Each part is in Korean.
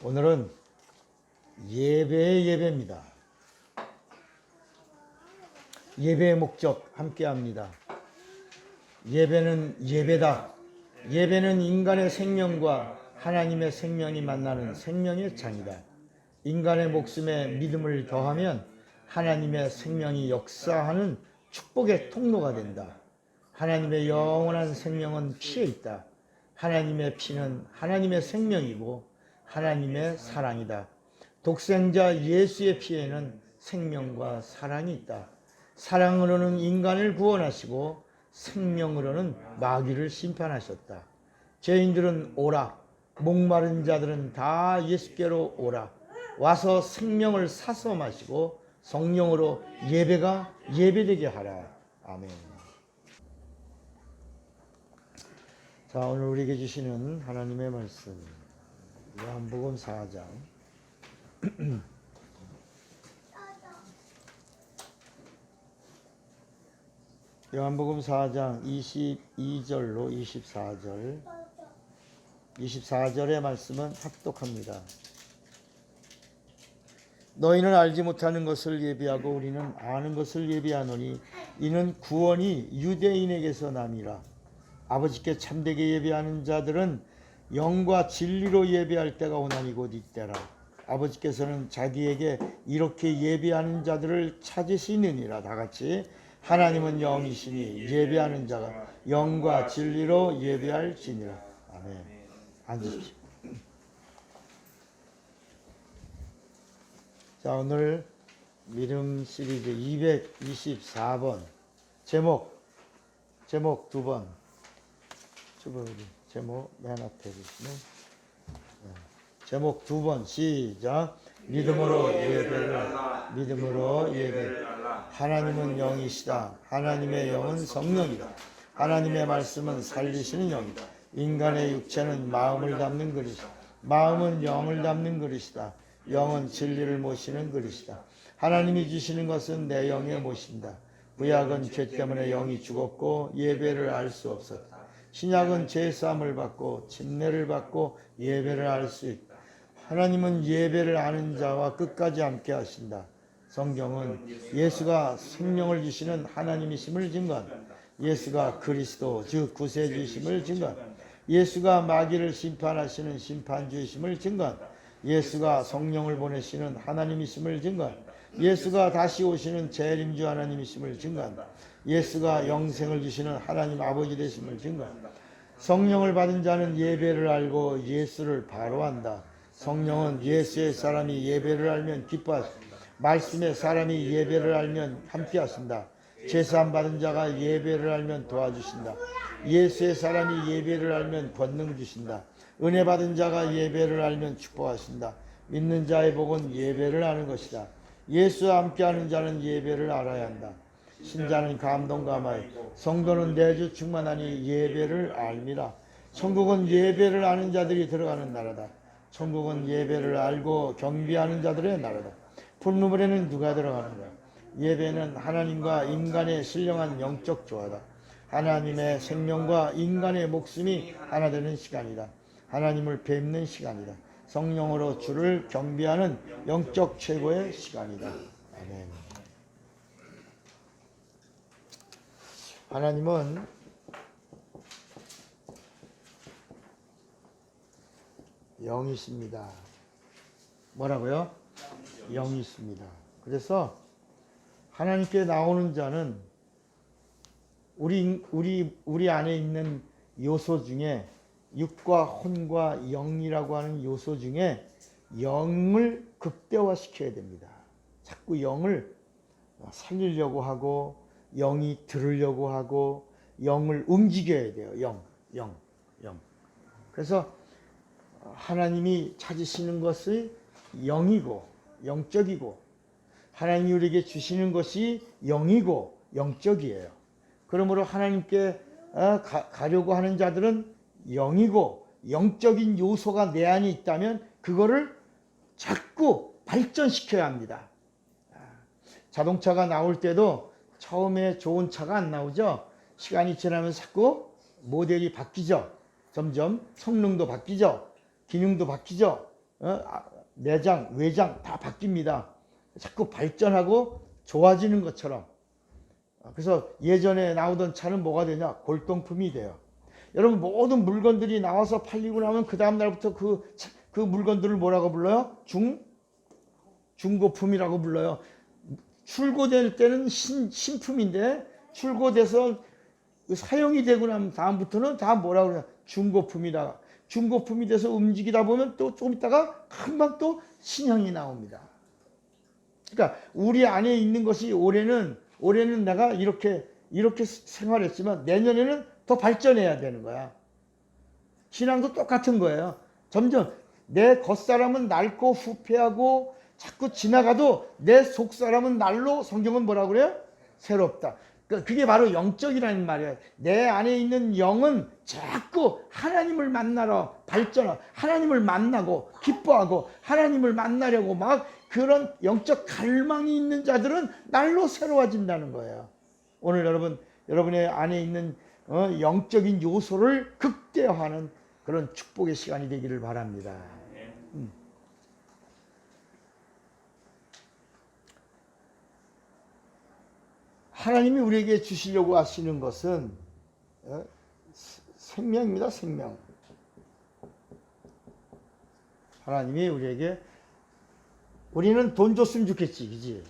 오늘은 예배의 예배입니다. 예배의 목적 함께 합니다. 예배는 예배다. 예배는 인간의 생명과 하나님의 생명이 만나는 생명의 장이다. 인간의 목숨에 믿음을 더하면 하나님의 생명이 역사하는 축복의 통로가 된다. 하나님의 영원한 생명은 피에 있다. 하나님의 피는 하나님의 생명이고 하나님의 사랑이다. 독생자 예수의 피에는 생명과 사랑이 있다. 사랑으로는 인간을 구원하시고 생명으로는 마귀를 심판하셨다. 죄인들은 오라. 목마른 자들은 다 예수께로 오라. 와서 생명을 사서 마시고 성령으로 예배가 예배되게 하라. 아멘. 자, 오늘 우리에게 주시는 하나님의 말씀 요한복음 4장 요한복음 4장 22절로 24절의 말씀은 합독합니다. 너희는 알지 못하는 것을 예비하고 우리는 아는 것을 예비하노니 이는 구원이 유대인에게서 남이라. 아버지께 참되게 예배하는 자들은 영과 진리로 예배할 때가 오나니 곧 이때라. 아버지께서는 자기에게 이렇게 예배하는 자들을 찾으시느니라. 다같이 하나님은 영이시니 예배하는 자가 영과 진리로 예배할지니라. 아멘. 앉으십시오. 자, 오늘 믿음 시리즈 224번 제목 두 번 제목 맨 앞에 보시면 제목 두 번 시작. 믿음으로 예배. 하나님은 영이시다. 하나님의 영은 성령이다. 하나님의 말씀은 살리시는 영이다. 인간의 육체는 마음을 담는 그릇이다. 마음은 영을 담는 그릇이다. 영은 진리를 모시는 그릇이다. 하나님이 주시는 것은 내 영에 모신다. 구약은 죄 때문에 영이 죽었고 예배를 알 수 없었다. 신약은 제사함을 받고 침례를 받고 예배를 알 수 있다. 하나님은 예배를 아는 자와 끝까지 함께 하신다. 성경은 예수가 생명을 주시는 하나님이심을 증거한다. 예수가 그리스도 즉 구세주이심을 증거한다. 예수가 마귀를 심판하시는 심판주이심을 증거한다. 예수가 성령을 보내시는 하나님이심을 증거한다. 예수가 다시 오시는 재림주 하나님이심을 증거한다. 예수가 영생을 주시는 하나님 아버지 되심을 증거한다. 성령을 받은 자는 예배를 알고 예수를 바로한다. 성령은 예수의 사람이 예배를 알면 기뻐하신다. 말씀의 사람이 예배를 알면 함께 하신다. 제사함 받은 자가 예배를 알면 도와주신다. 예수의 사람이 예배를 알면 권능 주신다. 은혜 받은 자가 예배를 알면 축복하신다. 믿는 자의 복은 예배를 아는 것이다. 예수와 함께하는 자는 예배를 알아야 한다. 신자는 감동과 마음, 성도는 내주 충만하니 예배를 알미라. 천국은 예배를 아는 자들이 들어가는 나라다. 천국은 예배를 알고 경배하는 자들의 나라다. 푸르물에는 누가 들어가는가? 예배는 하나님과 인간의 신령한 영적 조화다. 하나님의 생명과 인간의 목숨이 하나 되는 시간이다. 하나님을 뵙는 시간이다. 성령으로 주를 경배하는 영적 최고의 시간이다. 아멘. 하나님은 영이십니다. 뭐라고요? 영이십니다. 그래서 하나님께 나오는 자는 우리 안에 있는 요소 중에 육과 혼과 영이라고 하는 요소 중에 영을 극대화시켜야 됩니다. 자꾸 영을 살리려고 하고 영이 들으려고 하고 영을 움직여야 돼요. 영. 그래서 하나님이 찾으시는 것이 영이고 영적이고 하나님이 우리에게 주시는 것이 영이고 영적이에요. 그러므로 하나님께 가려고 하는 자들은 영이고 영적인 요소가 내 안에 있다면 그거를 자꾸 발전시켜야 합니다. 자동차가 나올 때도 처음에 좋은 차가 안 나오죠. 시간이 지나면 자꾸 모델이 바뀌죠. 점점 성능도 바뀌죠. 기능도 바뀌죠. 내장, 외장 다 바뀝니다. 자꾸 발전하고 좋아지는 것처럼. 그래서 예전에 나오던 차는 뭐가 되냐? 골동품이 돼요. 여러분 모든 물건들이 나와서 팔리고 나면 그 다음 날부터 그 물건들을 뭐라고 불러요? 중고품이라고 불러요. 출고될 때는 신품인데 출고돼서 사용이 되고 나면 다음부터는 다 뭐라고 그러냐? 중고품이다. 중고품이 돼서 움직이다 보면 또 조금 있다가 금방 또 신형이 나옵니다. 그러니까 우리 안에 있는 것이 올해는 내가 이렇게 생활했지만 내년에는 더 발전해야 되는 거야. 신앙도 똑같은 거예요. 점점 내 겉사람은 낡고 후패하고 자꾸 지나가도 내 속사람은 날로 성경은 뭐라고 그래요? 새롭다. 그게 바로 영적이라는 말이에요. 내 안에 있는 영은 자꾸 하나님을 만나러 발전하고 하나님을 만나고 기뻐하고 하나님을 만나려고 막 그런 영적 갈망이 있는 자들은 날로 새로워진다는 거예요. 오늘 여러분의 안에 있는 영적인 요소를 극대화하는 그런 축복의 시간이 되기를 바랍니다. 하나님이 우리에게 주시려고 하시는 것은 생명입니다. 생명. 하나님이 우리는 돈 줬으면 좋겠지, 그지?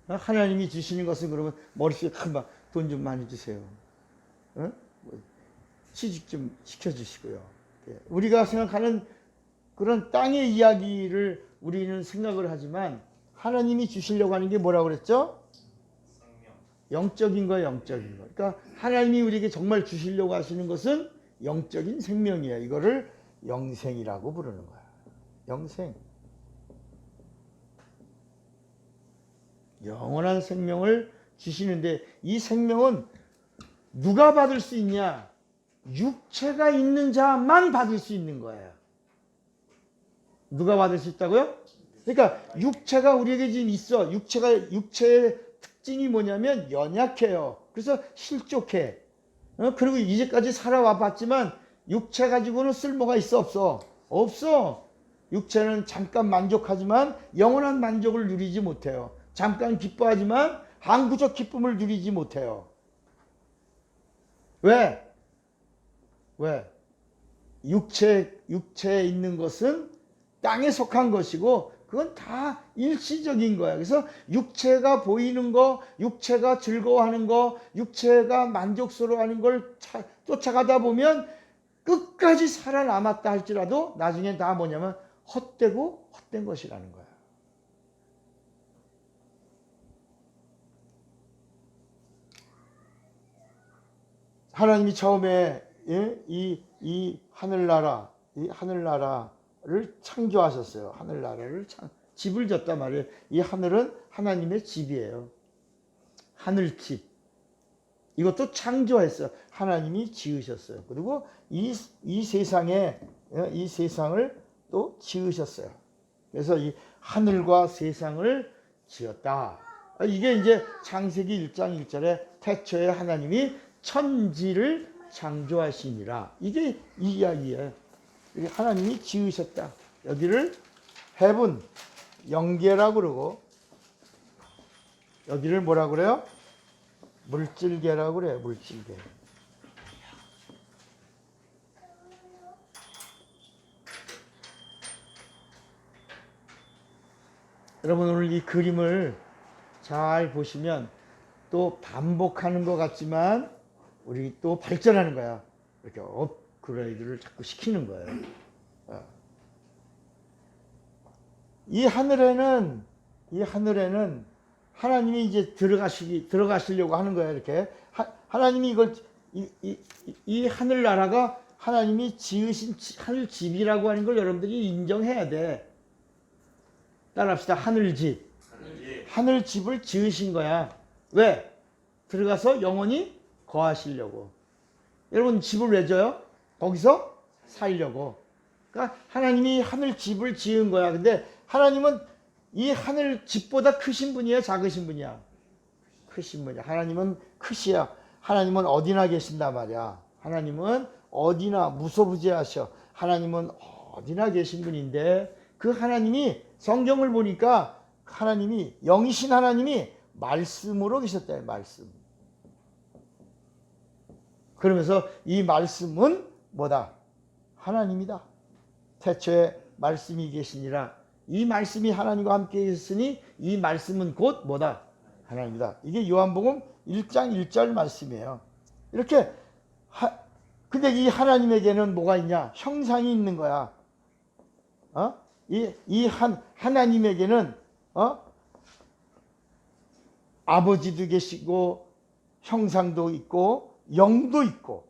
하나님이 주시는 것은 그러면 머릿속에 금방 돈 좀 많이 주세요. 취직 좀 시켜주시고요. 우리가 생각하는 그런 땅의 이야기를 우리는 생각을 하지만 하나님이 주시려고 하는 게 뭐라고 그랬죠? 영적인 거예요, 영적인 거. 그러니까 하나님이 우리에게 정말 주시려고 하시는 것은 영적인 생명이에요. 이거를 영생이라고 부르는 거야. 영생. 영원한 생명을 주시는데 이 생명은 누가 받을 수 있냐? 육체가 있는 자만 받을 수 있는 거예요. 누가 받을 수 있다고요? 그러니까 육체가 우리에게 지금 있어. 육체의 특징이 뭐냐면 연약해요. 그래서 실족해. 그리고 이제까지 살아와 봤지만 육체 가지고는 쓸모가 있어 없어? 없어. 육체는 잠깐 만족하지만 영원한 만족을 누리지 못해요. 잠깐 기뻐하지만 항구적 기쁨을 누리지 못해요. 왜? 육체에 있는 것은 땅에 속한 것이고 그건 다 일시적인 거야. 그래서 육체가 보이는 거, 육체가 즐거워하는 거, 육체가 만족스러워하는 걸 쫓아가다 보면 끝까지 살아남았다 할지라도 나중엔 다 뭐냐면 헛된 것이라는 거야. 하나님이 처음에 이 하늘나라를 창조하셨어요. 하늘나라를 집을 졌단 말이에요. 이 하늘은 하나님의 집이에요. 하늘집. 이것도 창조했어요. 하나님이 지으셨어요. 그리고 이 세상을 또 지으셨어요. 그래서 이 하늘과 세상을 지었다. 이게 이제 창세기 1장 1절에 태초에 하나님이 천지를 창조하시니라. 이게 이 이야기예요. 하나님이 지으셨다. 여기를 heaven, 영계라고 그러고 여기를 뭐라고 그래요? 물질계라고 그래요. 물질계. 여러분 오늘 이 그림을 잘 보시면 또 반복하는 것 같지만 우리 또 발전하는 거야. 이렇게 업그레이드를 자꾸 시키는 거예요. 이 하늘에는 하나님이 이제 들어가시려고 하는 거예요. 이렇게 하나님이 이걸 이 하늘나라가 하나님이 지으신 하늘집이라고 하는 걸 여러분들이 인정해야 돼. 따라합시다. 하늘집을 지으신 거야. 왜? 들어가서 영원히 거하시려고. 여러분 집을 왜 져요? 거기서 살려고. 그러니까 하나님이 하늘집을 지은 거야. 근데 하나님은 이 하늘집보다 크신 분이에요? 작으신 분이야? 크신 분이야. 하나님은 크시야. 하나님은 어디나 계신단 말이야. 하나님은 어디나 무소부재하셔. 하나님은 어디나 계신 분인데 그 하나님이 성경을 보니까 하나님이 영이신 하나님이 말씀으로 계셨다. 말씀. 그러면서 이 말씀은 뭐다? 하나님이다. 태초에 말씀이 계시니라. 이 말씀이 하나님과 함께 있으니 이 말씀은 곧 뭐다? 하나님이다. 이게 요한복음 1장 1절 말씀이에요. 이렇게 근데 이 하나님에게는 뭐가 있냐? 형상이 있는 거야. 하나님에게는 아버지도 계시고 형상도 있고 영도 있고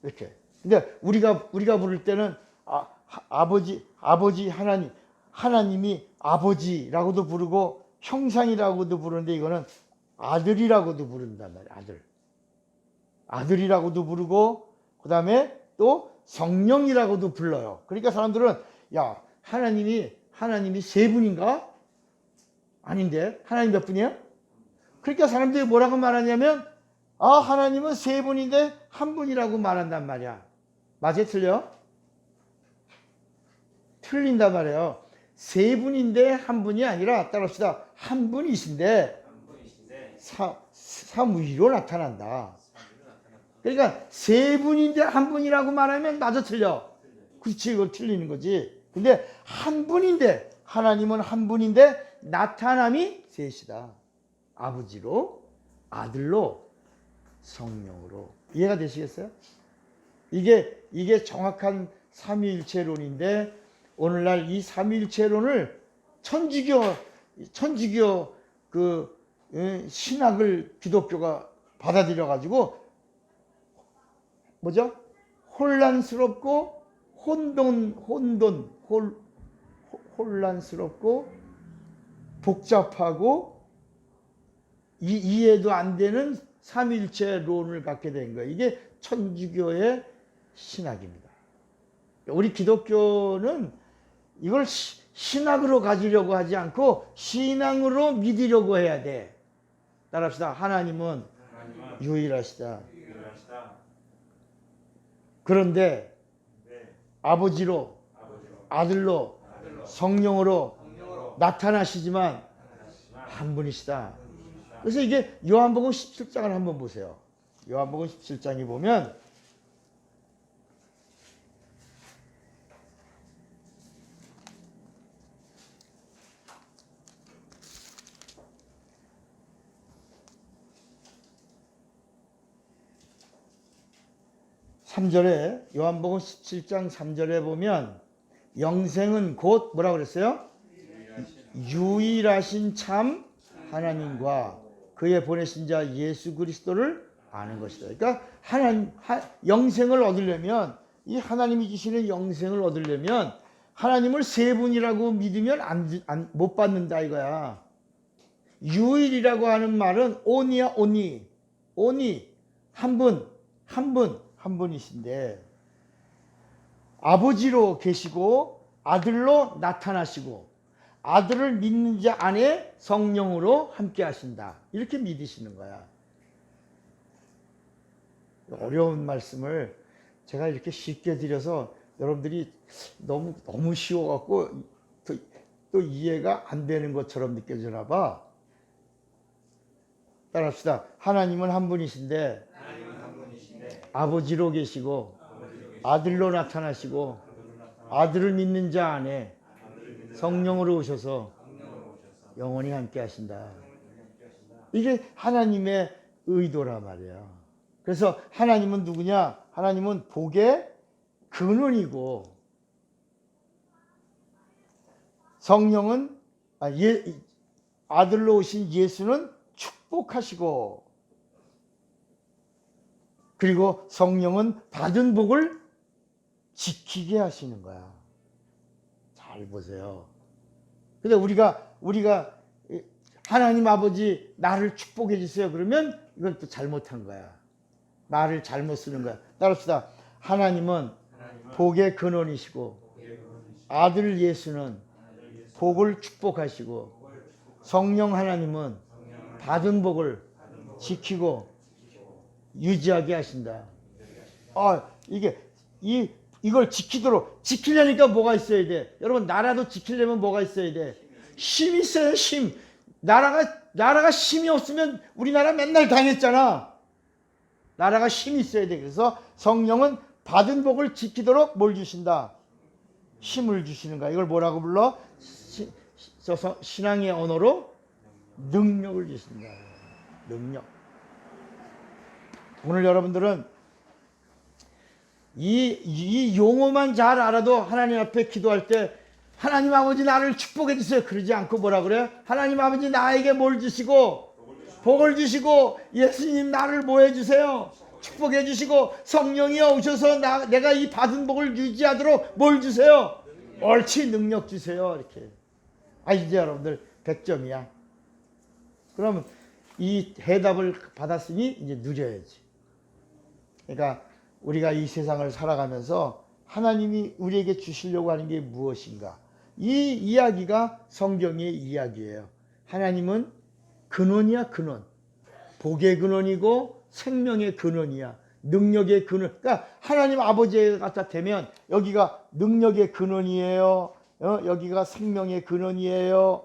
이렇게. 근데 우리가 부를 때는 아버지 하나님이 아버지라고도 부르고 형상이라고도 부르는데 이거는 아들이라고도 부른단 말이야. 아들이라고도 부르고 그다음에 또 성령이라고도 불러요. 그러니까 사람들은 야 하나님이 세 분인가? 아닌데 하나님 몇 분이야? 그러니까 사람들이 뭐라고 말하냐면 하나님은 세 분인데 한 분이라고 말한단 말이야. 맞아 틀려? 틀린단 말이에요. 세 분인데 한 분이 아니라 따라합시다. 한 분이신데 사무위로 나타난다. 그러니까 세 분인데 한 분이라고 말하면 맞아 틀려. 그렇지, 이거 틀리는 거지. 근데 한 분인데 하나님은 한 분인데 나타남이 셋이다. 아버지로, 아들로, 성령으로. 이해가 되시겠어요? 이게 정확한 삼위일체론인데 오늘날 이 삼위일체론을 천주교 그 신학을 기독교가 받아들여 가지고 뭐죠? 혼란스럽고 혼란스럽고 복잡하고 이해도 안 되는 삼위일체론을 갖게 된 거예요. 이게 천주교의 신학입니다. 우리 기독교는 이걸 신학으로 가지려고 하지 않고 신앙으로 믿으려고 해야 돼. 따라합시다. 하나님은 유일하시다. 그런데 아버지로, 아들로, 성령으로 나타나시지만 한 분이시다. 그래서 이게 요한복음 17장을 한번 보세요. 요한복음 17장에 보면 요한복음 17장 3절에 보면 영생은 곧 뭐라고 그랬어요? 유일하신 참 하나님과 그의 보내신 자 예수 그리스도를 아는 것이다. 그러니까 영생을 얻으려면 이 하나님이 주시는 영생을 얻으려면 하나님을 세 분이라고 믿으면 못 받는다 이거야. 유일이라고 하는 말은 only야. only 한 분이신데 아버지로 계시고 아들로 나타나시고 아들을 믿는 자 안에 성령으로 함께 하신다. 이렇게 믿으시는 거야. 어려운 말씀을 제가 이렇게 쉽게 드려서 여러분들이 너무 쉬워갖고 또 이해가 안 되는 것처럼 느껴지나 봐. 따라합시다. 하나님은 한 분이신데 아버지로 계시고 아들로 나타나시고 아들을 믿는 자 안에 성령으로 오셔서 영원히 함께 하신다. 이게 하나님의 의도라 말이야. 그래서 하나님은 누구냐? 하나님은 복의 근원이고 성령은 아들로 오신 예수는 축복하시고 그리고 성령은 받은 복을 지키게 하시는 거야. 잘 보세요. 근데 우리가 하나님 아버지 나를 축복해 주세요. 그러면 이건 또 잘못한 거야. 말을 잘못 쓰는 거야. 따라합시다. 하나님은 복의 근원이시고 아들 예수는 복을 축복하시고 성령 하나님은 받은 복을 지키고 유지하게 하신다. 이게 이 이걸 지키려니까 뭐가 있어야 돼? 여러분, 나라도 지키려면 뭐가 있어야 돼? 힘이 있어요, 힘. 나라가 힘이 없으면 우리나라 맨날 당했잖아. 나라가 힘이 있어야 돼. 그래서 성령은 받은 복을 지키도록 뭘 주신다? 힘을 주시는 거야. 이걸 뭐라고 불러? 신앙의 언어로 능력을 주신다. 능력. 오늘 여러분들은 이 용어만 잘 알아도 하나님 앞에 기도할 때 하나님 아버지 나를 축복해 주세요. 그러지 않고 뭐라 그래? 하나님 아버지 나에게 뭘 주시고 복을 주시고 예수님 나를 뭐 해주세요? 축복해 주시고 성령이 오셔서 내가 이 받은 복을 유지하도록 뭘 주세요? 옳지, 능력 주세요. 이렇게. 이제 여러분들 100점이야. 그러면 이 해답을 받았으니 이제 누려야지. 그러니까 우리가 이 세상을 살아가면서 하나님이 우리에게 주시려고 하는 게 무엇인가? 이 이야기가 성경의 이야기예요. 하나님은 근원이야, 근원. 복의 근원이고 생명의 근원이야. 능력의 근원. 그러니까 하나님 아버지에 갖다 대면 여기가 능력의 근원이에요. 여기가 생명의 근원이에요.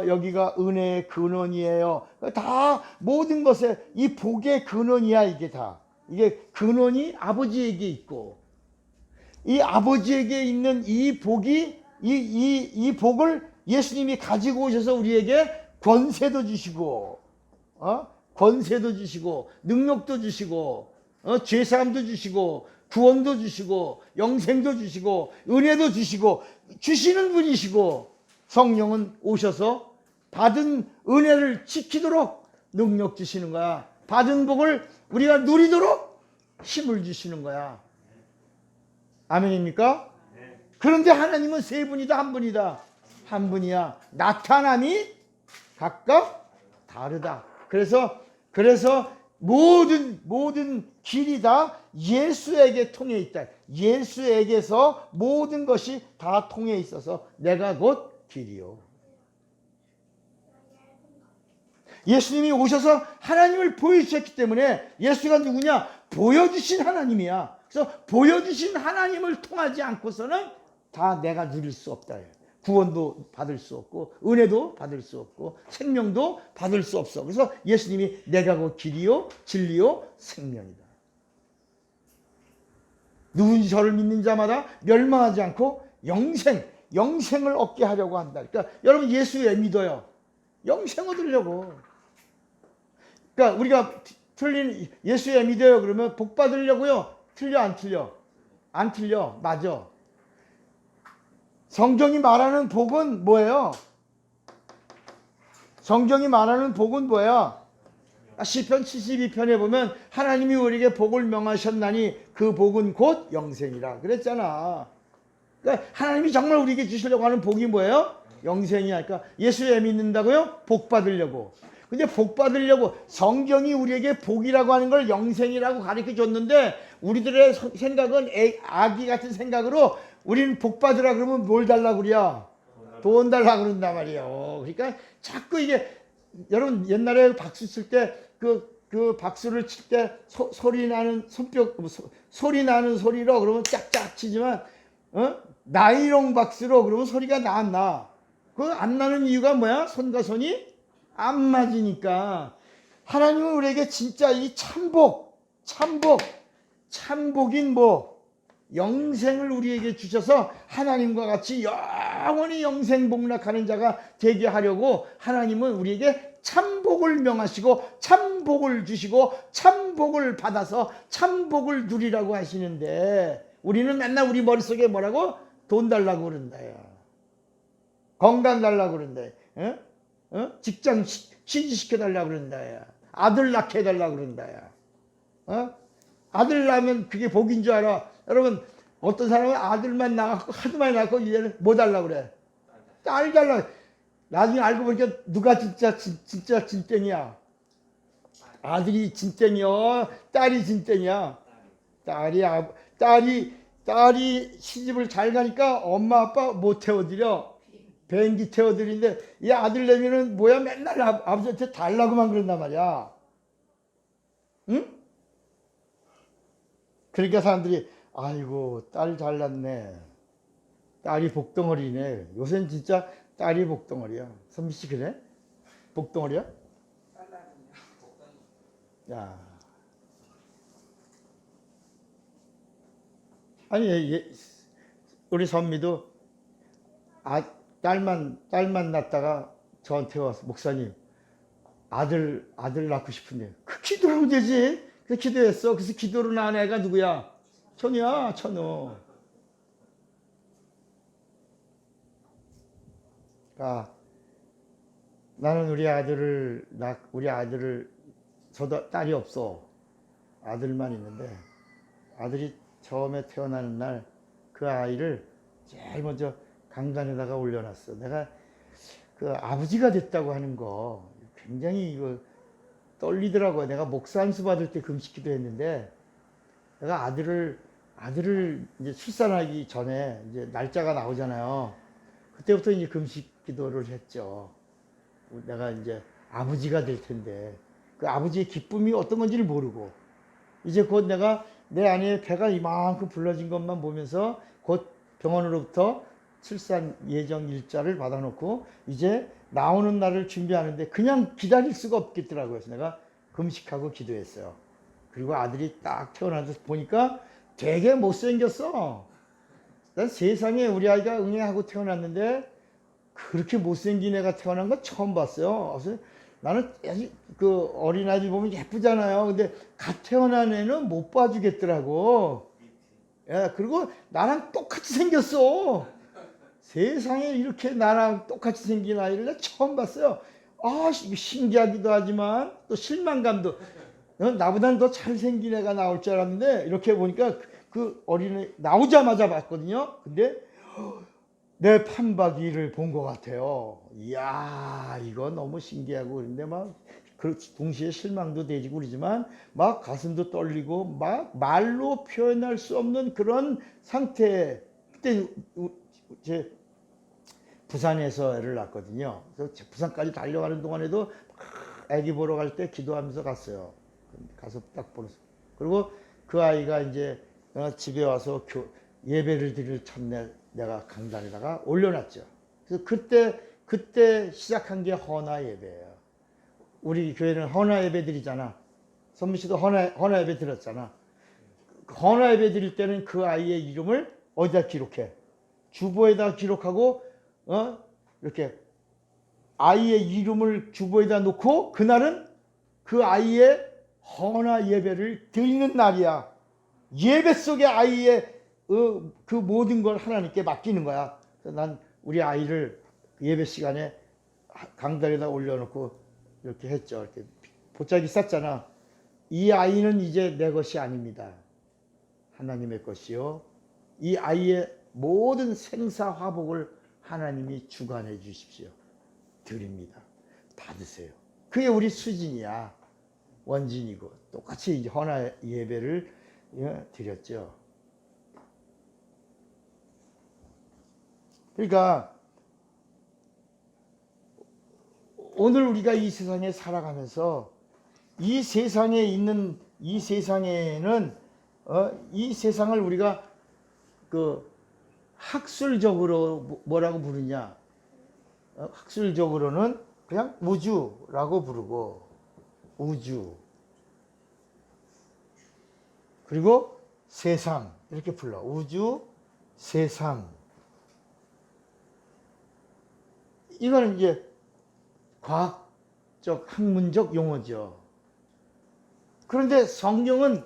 여기가 은혜의 근원이에요. 다 모든 것에 이 복의 근원이야. 이게 다. 이게 근원이 아버지에게 있고 이 아버지에게 있는 이 복이 이 복을 예수님이 가지고 오셔서 우리에게 권세도 주시고 권세도 주시고 능력도 주시고 죄사함도 주시고 구원도 주시고 영생도 주시고 은혜도 주시고 주시는 분이시고 성령은 오셔서 받은 은혜를 지키도록 능력 주시는 거야. 받은 복을 우리가 누리도록 힘을 주시는 거야. 아멘입니까? 그런데 하나님은 세 분이다, 한 분이다. 한 분이야. 나타남이 각각 다르다. 그래서 모든 길이 다 예수에게 통해 있다. 예수에게서 모든 것이 다 통해 있어서 내가 곧 길이요. 예수님이 오셔서 하나님을 보여주셨기 때문에 예수가 누구냐? 보여주신 하나님이야. 그래서 보여주신 하나님을 통하지 않고서는 다 내가 누릴 수 없다. 구원도 받을 수 없고 은혜도 받을 수 없고 생명도 받을 수 없어. 그래서 예수님이 내가 곧 길이요 진리요 생명이다. 누군지 저를 믿는 자마다 멸망하지 않고 영생을 얻게 하려고 한다. 그러니까 여러분 예수 왜 믿어요? 영생 얻으려고. 그러니까 우리가 틀린 예수에 믿어요 그러면 복 받으려고요. 틀려 안 틀려? 안 틀려. 맞아. 성경이 말하는 복은 뭐예요? 성경이 말하는 복은 뭐야? 시편 72편에 보면 하나님이 우리에게 복을 명하셨나니 그 복은 곧 영생이라 그랬잖아. 그러니까 하나님이 정말 우리에게 주시려고 하는 복이 뭐예요? 영생이야. 그러니까 예수에 믿는다고요? 복 받으려고. 근데 복 받으려고 성경이 우리에게 복이라고 하는 걸 영생이라고 가르쳐 줬는데 우리들의 생각은 아기 같은 생각으로 우리는 복 받으라 그러면 뭘 달라고 그래요? 돈 달라고 그런단 말이에요. 그러니까 자꾸 이게 여러분 옛날에 박수 칠 때 그 박수를 칠 때 소리 나는 소리 나는 소리로 그러면 짝짝 치지만 나이롱 박수로 그러면 소리가 안 나. 그 안 나는 이유가 뭐야? 손과 손이 안 맞으니까. 하나님은 우리에게 진짜 이 참복인 영생을 우리에게 주셔서 하나님과 같이 영원히 영생복락하는 자가 되게 하려고 하나님은 우리에게 참복을 명하시고 참복을 주시고 참복을 받아서 참복을 누리라고 하시는데 우리는 맨날 우리 머릿속에 뭐라고? 돈 달라고 그런다. 건강 달라고 그런다. 직장 취직시켜달라고 그런다. 아들 낳게 해달라고 그런다. 아들 낳으면 그게 복인 줄 알아. 여러분 어떤 사람은 아들만 낳고 하도 많이 낳고 이제는 뭐 달라고 그래? 딸 달라고. 나중에 알고 보니까 누가 진짜 진땡이야. 아들이 진땡이요. 딸이 진땡이야. 딸이 시집을 잘 가니까 엄마 아빠 못 태워드려. 비행기 태워드리는데 이 아들 내면은 뭐야 맨날 아버지한테 달라고만 그런단 말이야. 응? 그러니까 사람들이 아이고 딸 잘났네. 딸이 복덩어리네. 요새는 진짜 딸이 복덩어리야. 선미 씨 그래? 복덩어리야? 야. 아니 우리 선미도 딸만 낳다가 저한테 와서 목사님 아들 낳고 싶은데 그 기도하면 되지. 그 기도했어. 그래서 기도로 낳은 애가 누구야? 천우야, 천우. 아, 나는 우리 아들을 저도 딸이 없어. 아들만 있는데 아들이 처음에 태어나는 날 그 아이를 제일 먼저 강단에다가 올려놨어. 내가 그 아버지가 됐다고 하는 거 굉장히 이거 떨리더라고요. 내가 목사 안수 받을 때 금식기도 했는데 내가 아들을 이제 출산하기 전에 이제 날짜가 나오잖아요. 그때부터 이제 금식 기도를 했죠. 내가 이제 아버지가 될 텐데 그 아버지의 기쁨이 어떤 건지를 모르고 이제 곧 내가 내 안에 배가 이만큼 불러진 것만 보면서 곧 병원으로부터 출산 예정 일자를 받아놓고 이제 나오는 날을 준비하는데 그냥 기다릴 수가 없겠더라고요. 그래서 내가 금식하고 기도했어요. 그리고 아들이 딱 태어나서 보니까 되게 못생겼어. 난 세상에 우리 아이가 응애하고 태어났는데 그렇게 못생긴 애가 태어난 건 처음 봤어요. 그래서 나는 그 어린아이들 보면 예쁘잖아요. 근데 갓 태어난 애는 못 봐주겠더라고. 예, 그리고 나랑 똑같이 생겼어. 세상에 이렇게 나랑 똑같이 생긴 아이를 내가 처음 봤어요. 아, 신기하기도 하지만 또 실망감도. 나보다는 더 잘생긴 애가 나올 줄 알았는데 이렇게 보니까 그 어린애 나오자마자 봤거든요. 근데 내 판박이를 본 것 같아요. 이야, 이거 너무 신기하고 그런데 막 동시에 실망도 되지고 그러지만 막 가슴도 떨리고 막 말로 표현할 수 없는 그런 상태. 그때 제 부산에서 애를 낳았거든요. 그래서 부산까지 달려가는 동안에도 애기 보러 갈 때 기도하면서 갔어요. 가서 딱 보면서. 그리고 그 아이가 이제 집에 와서 예배를 드릴 첫날 내가 강단에다가 올려놨죠. 그래서 그때 시작한 게 헌화 예배예요. 우리 교회는 헌화 예배 드리잖아. 선미 씨도 헌화 예배 드렸잖아. 헌화 예배 드릴 때는 그 아이의 이름을 어디다 기록해? 주보에다 기록하고 이렇게 아이의 이름을 주보에다 놓고 그날은 그 아이의 헌화 예배를 드리는 날이야. 예배 속에 아이의 그 모든 걸 하나님께 맡기는 거야. 그래서 난 우리 아이를 예배 시간에 강단에다 올려놓고 이렇게 했죠. 이렇게 보자기 쌌잖아. 이 아이는 이제 내 것이 아닙니다. 하나님의 것이요. 이 아이의 모든 생사화복을 하나님이 주관해 주십시오. 드립니다. 받으세요. 그게 우리 수진이야. 원진이고 똑같이 이제 헌화 예배를 드렸죠. 그러니까 오늘 우리가 이 세상에 살아가면서 이 세상에는 이 세상을 우리가 그 학술적으로 뭐라고 부르냐? 학술적으로는 그냥 우주라고 부르고 우주 그리고 세상 이렇게 불러. 우주, 세상. 이거는 이제 과학적 학문적 용어죠. 그런데 성경은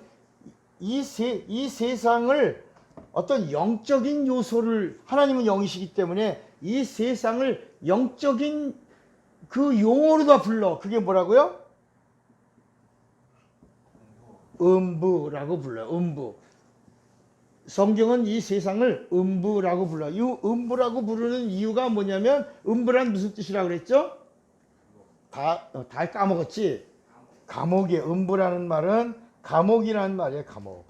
이 세상을 어떤 영적인 요소를 하나님은 영이시기 때문에 이 세상을 영적인 그 용어로 다 불러. 그게 뭐라고요? 음부라고 불러요. 음부. 성경은 이 세상을 음부라고 불러요. 이 음부라고 부르는 이유가 뭐냐면 음부란 무슨 뜻이라고 그랬죠? 다 까먹었지? 감옥이에요. 음부라는 말은 감옥이라는 말이에요. 감옥.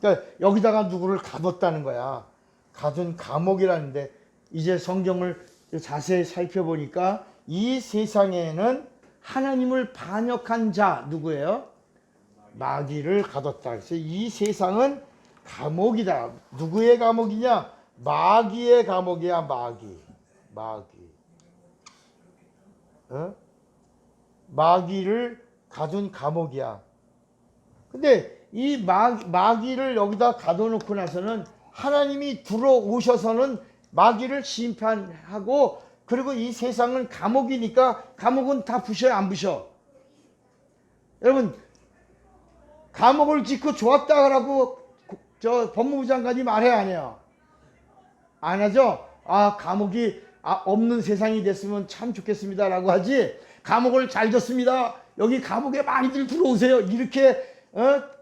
그러니까 여기다가 누구를 가뒀다는 거야. 가둔 감옥이라는데 이제 성경을 자세히 살펴보니까 이 세상에는 하나님을 반역한 자 누구예요? 마귀를 가뒀다. 그래서 이 세상은 감옥이다. 누구의 감옥이냐? 마귀의 감옥이야. 마귀. 어? 마귀를 가둔 감옥이야. 근데 이 마귀를 여기다 가둬놓고 나서는 하나님이 들어오셔서는 마귀를 심판하고, 그리고 이 세상은 감옥이니까 감옥은 다 부셔요, 안 부셔? 여러분, 감옥을 짓고 좋았다라고 저 법무부 장관이 말해야 안 해요? 안 하죠? 아, 감옥이 없는 세상이 됐으면 참 좋겠습니다라고 하지, 감옥을 잘 졌습니다, 여기 감옥에 많이들 들어오세요, 이렇게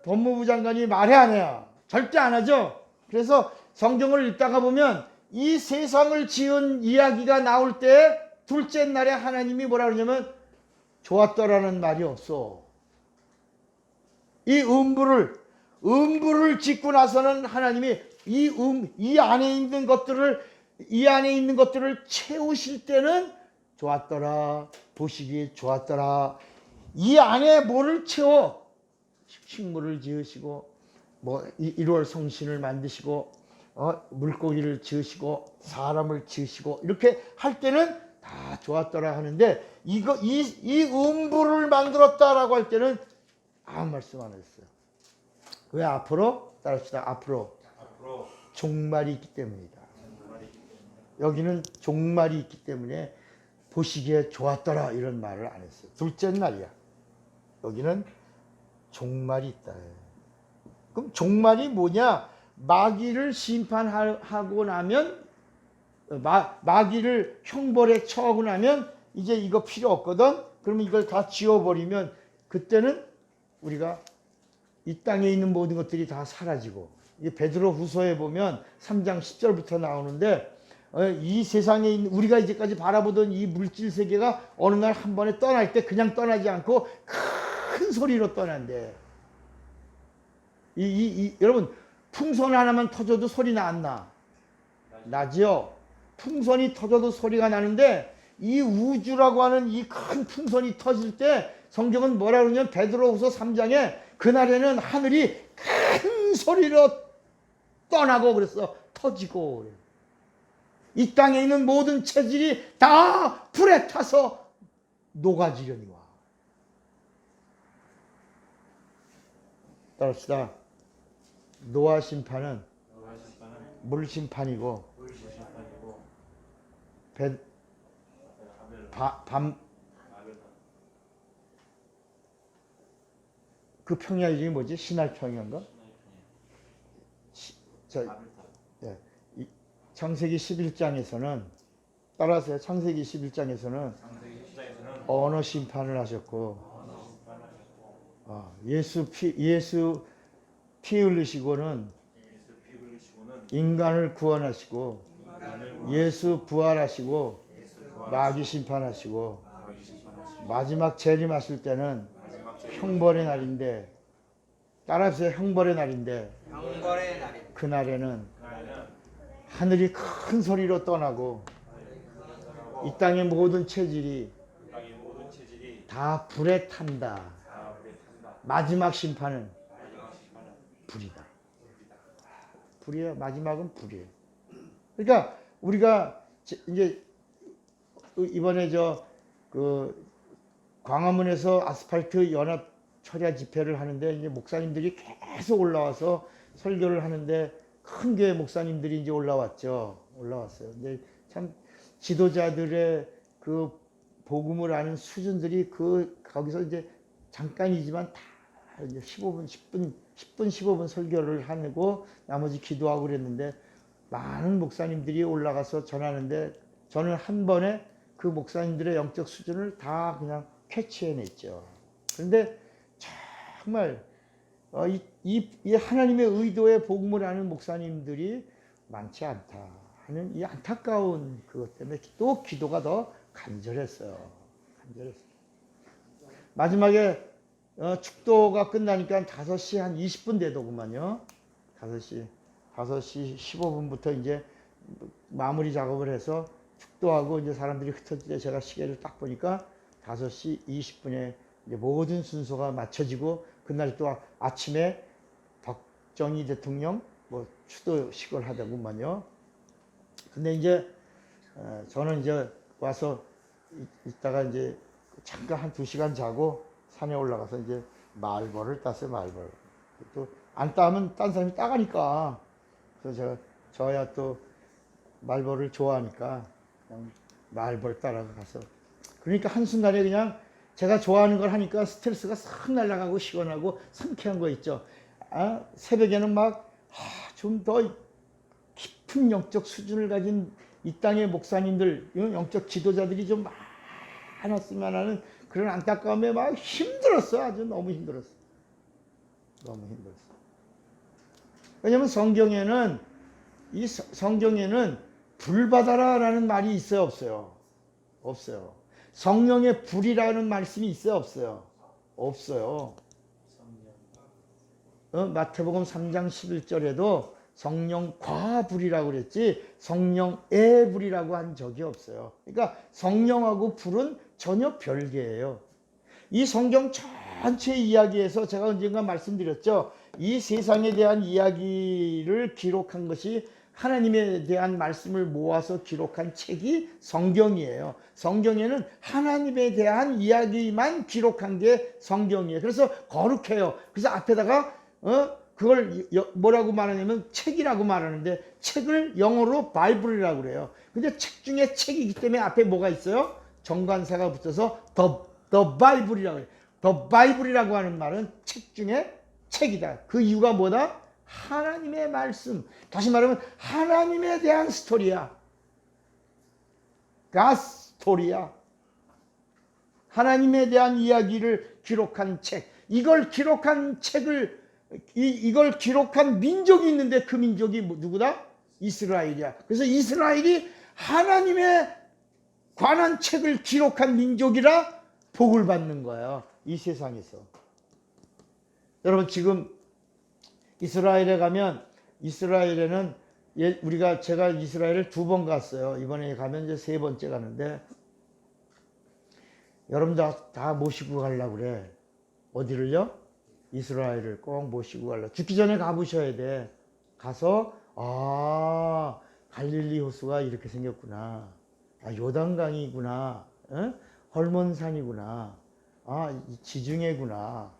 법무부 장관이 말해야 안 해요? 절대 안 하죠? 그래서 성경을 읽다가 보면 이 세상을 지은 이야기가 나올 때 둘째 날에 하나님이 뭐라 그러냐면 좋았더라는 말이 없어. 이 음부를 짓고 나서는 하나님이 이 안에 있는 것들을 채우실 때는 좋았더라, 보시기에 좋았더라. 이 안에 뭐를 채워? 식물을 지으시고, 뭐 1월 성신을 만드시고, 물고기를 지으시고, 사람을 지으시고, 이렇게 할 때는 다 좋았더라 하는데, 이 음부를 만들었다라고 할 때는 아무 말씀 안 했어요. 왜? 앞으로 따라합시다. 앞으로 종말이 있기 때문이다. 여기는 종말이 있기 때문에 보시기에 좋았더라 이런 말을 안 했어요. 둘째 날이야. 여기는 종말이 있다. 그럼 종말이 뭐냐? 마귀를 심판하고 나면, 마귀를 형벌에 처하고 나면 이제 이거 필요 없거든. 그러면 이걸 다 지워버리면 그때는 우리가 이 땅에 있는 모든 것들이 다 사라지고, 이게 베드로 후서에 보면 3장 10절부터 나오는데, 이 세상에 있는 우리가 이제까지 바라보던 이 물질 세계가 어느 날 한 번에 떠날 때 그냥 떠나지 않고 큰 소리로 떠난대. 여러분, 풍선 하나만 터져도 소리나 안 나? 나죠? 풍선이 터져도 소리가 나는데, 이 우주라고 하는 이 큰 풍선이 터질 때 성경은 뭐라 그러냐면 베드로후서 3장에 그날에는 하늘이 큰 소리로 떠나고, 그래서 터지고, 이 땅에 있는 모든 체질이 다 불에 타서 녹아지려니와. 따릅시다. 노아 심판은 물 심판이고, 그 평야 이름이 뭐지? 신할 평야인가? 예. 창세기 11장에서는 따라하세요. 창세기 11장에서는 언어 심판을 하셨고, 예수 피 흘리시고는 인간을 구원하시고, 예수 부활하시고, 마귀 심판하시고, 마지막 재림하실 때는 형벌의 날인데, 따라하세요. 형벌의 날인데, 그날에는 하늘이 큰 소리로 떠나고 이 땅의 모든 체질이 다 불에 탄다. 마지막 심판은 불이다. 불이에요. 마지막은 불이에요. 그러니까 우리가 이제 이번에 그 광화문에서 아스팔트 연합 철야 집회를 하는데, 이제 목사님들이 계속 올라와서 설교를 하는데, 큰 교회 목사님들이 이제 올라왔어요. 근데 참 지도자들의 그 복음을 아는 수준들이 거기서 이제 잠깐이지만 다 이제 10분 15분 설교를 하고 나머지 기도하고 그랬는데, 많은 목사님들이 올라가서 전하는데, 저는 한 번에 그 목사님들의 영적 수준을 다 그냥 캐치해냈죠. 그런데 정말 이 하나님의 의도의 복음을 아는 목사님들이 많지 않다 하는 이 안타까운 그것 때문에 또 기도가 더 간절했어요. 마지막에 축도가 끝나니까 5시 한 20분 되더구만요. 5시 15분부터 이제 마무리 작업을 해서 축도하고 이제 사람들이 흩어질 때 제가 시계를 딱 보니까 5시 20분에 이제 모든 순서가 맞춰지고, 그 그날 또 아침에 박정희 대통령 뭐 추도식을 하더구만요. 근데 이제 저는 이제 와서 이따가 이제 잠깐 한 2시간 자고 산에 올라가서 이제 말벌을 땄어요. 말벌. 또 안 따면 딴 사람이 따가니까. 그래서 저야 또 말벌을 좋아하니까 그냥 말벌 따라가 가서, 그러니까 한순간에 그냥 제가 좋아하는 걸 하니까 스트레스가 싹 날아가고 시원하고 상쾌한 거 있죠. 새벽에는 막 좀 더 깊은 영적 수준을 가진 이 땅의 목사님들, 영적 지도자들이 좀 많았으면 하는 그런 안타까움에 막 힘들었어. 아주 너무 힘들었어. 너무 힘들었어. 왜냐면 성경에는 불받아라라는 말이 있어요, 없어요? 없어요. 성령의 불이라는 말씀이 있어요, 없어요? 없어요. 마태복음 3장 11절에도 성령과 불이라고 그랬지 성령의 불이라고 한 적이 없어요. 그러니까 성령하고 불은 전혀 별개예요. 이 성경 전체 이야기에서 제가 언젠가 말씀드렸죠. 이 세상에 대한 이야기를 기록한 것이 하나님에 대한 말씀을 모아서 기록한 책이 성경이에요. 성경에는 하나님에 대한 이야기만 기록한 게 성경이에요. 그래서 거룩해요. 그래서 앞에다가 그걸 뭐라고 말하냐면 책이라고 말하는데, 책을 영어로 바이블이라고 그래요. 근데 책 중에 책이기 때문에 앞에 뭐가 있어요? 정관사가 붙어서 the Bible이라고 해요. the Bible이라고 하는 말은 책 중에 책이다. 그 이유가 뭐다? 하나님의 말씀. 다시 말하면 하나님에 대한 스토리야. God 스토리야. 하나님에 대한 이야기를 기록한 책. 이걸 기록한 책을 이걸 기록한 민족이 있는데 그 민족이 누구다? 이스라엘이야. 그래서 이스라엘이 하나님에 관한 책을 기록한 민족이라 복을 받는 거예요. 이 세상에서. 여러분 지금 이스라엘에 가면, 이스라엘에는 제가 이스라엘을 2번 갔어요. 이번에 가면 이제 3번째 가는데, 여러분 다 모시고 가려고 그래. 어디를요? 이스라엘을 꼭 모시고 가려고. 죽기 전에 가보셔야 돼. 가서 갈릴리 호수가 이렇게 생겼구나. 요단강이구나. 헐몬산이구나. 지중해구나.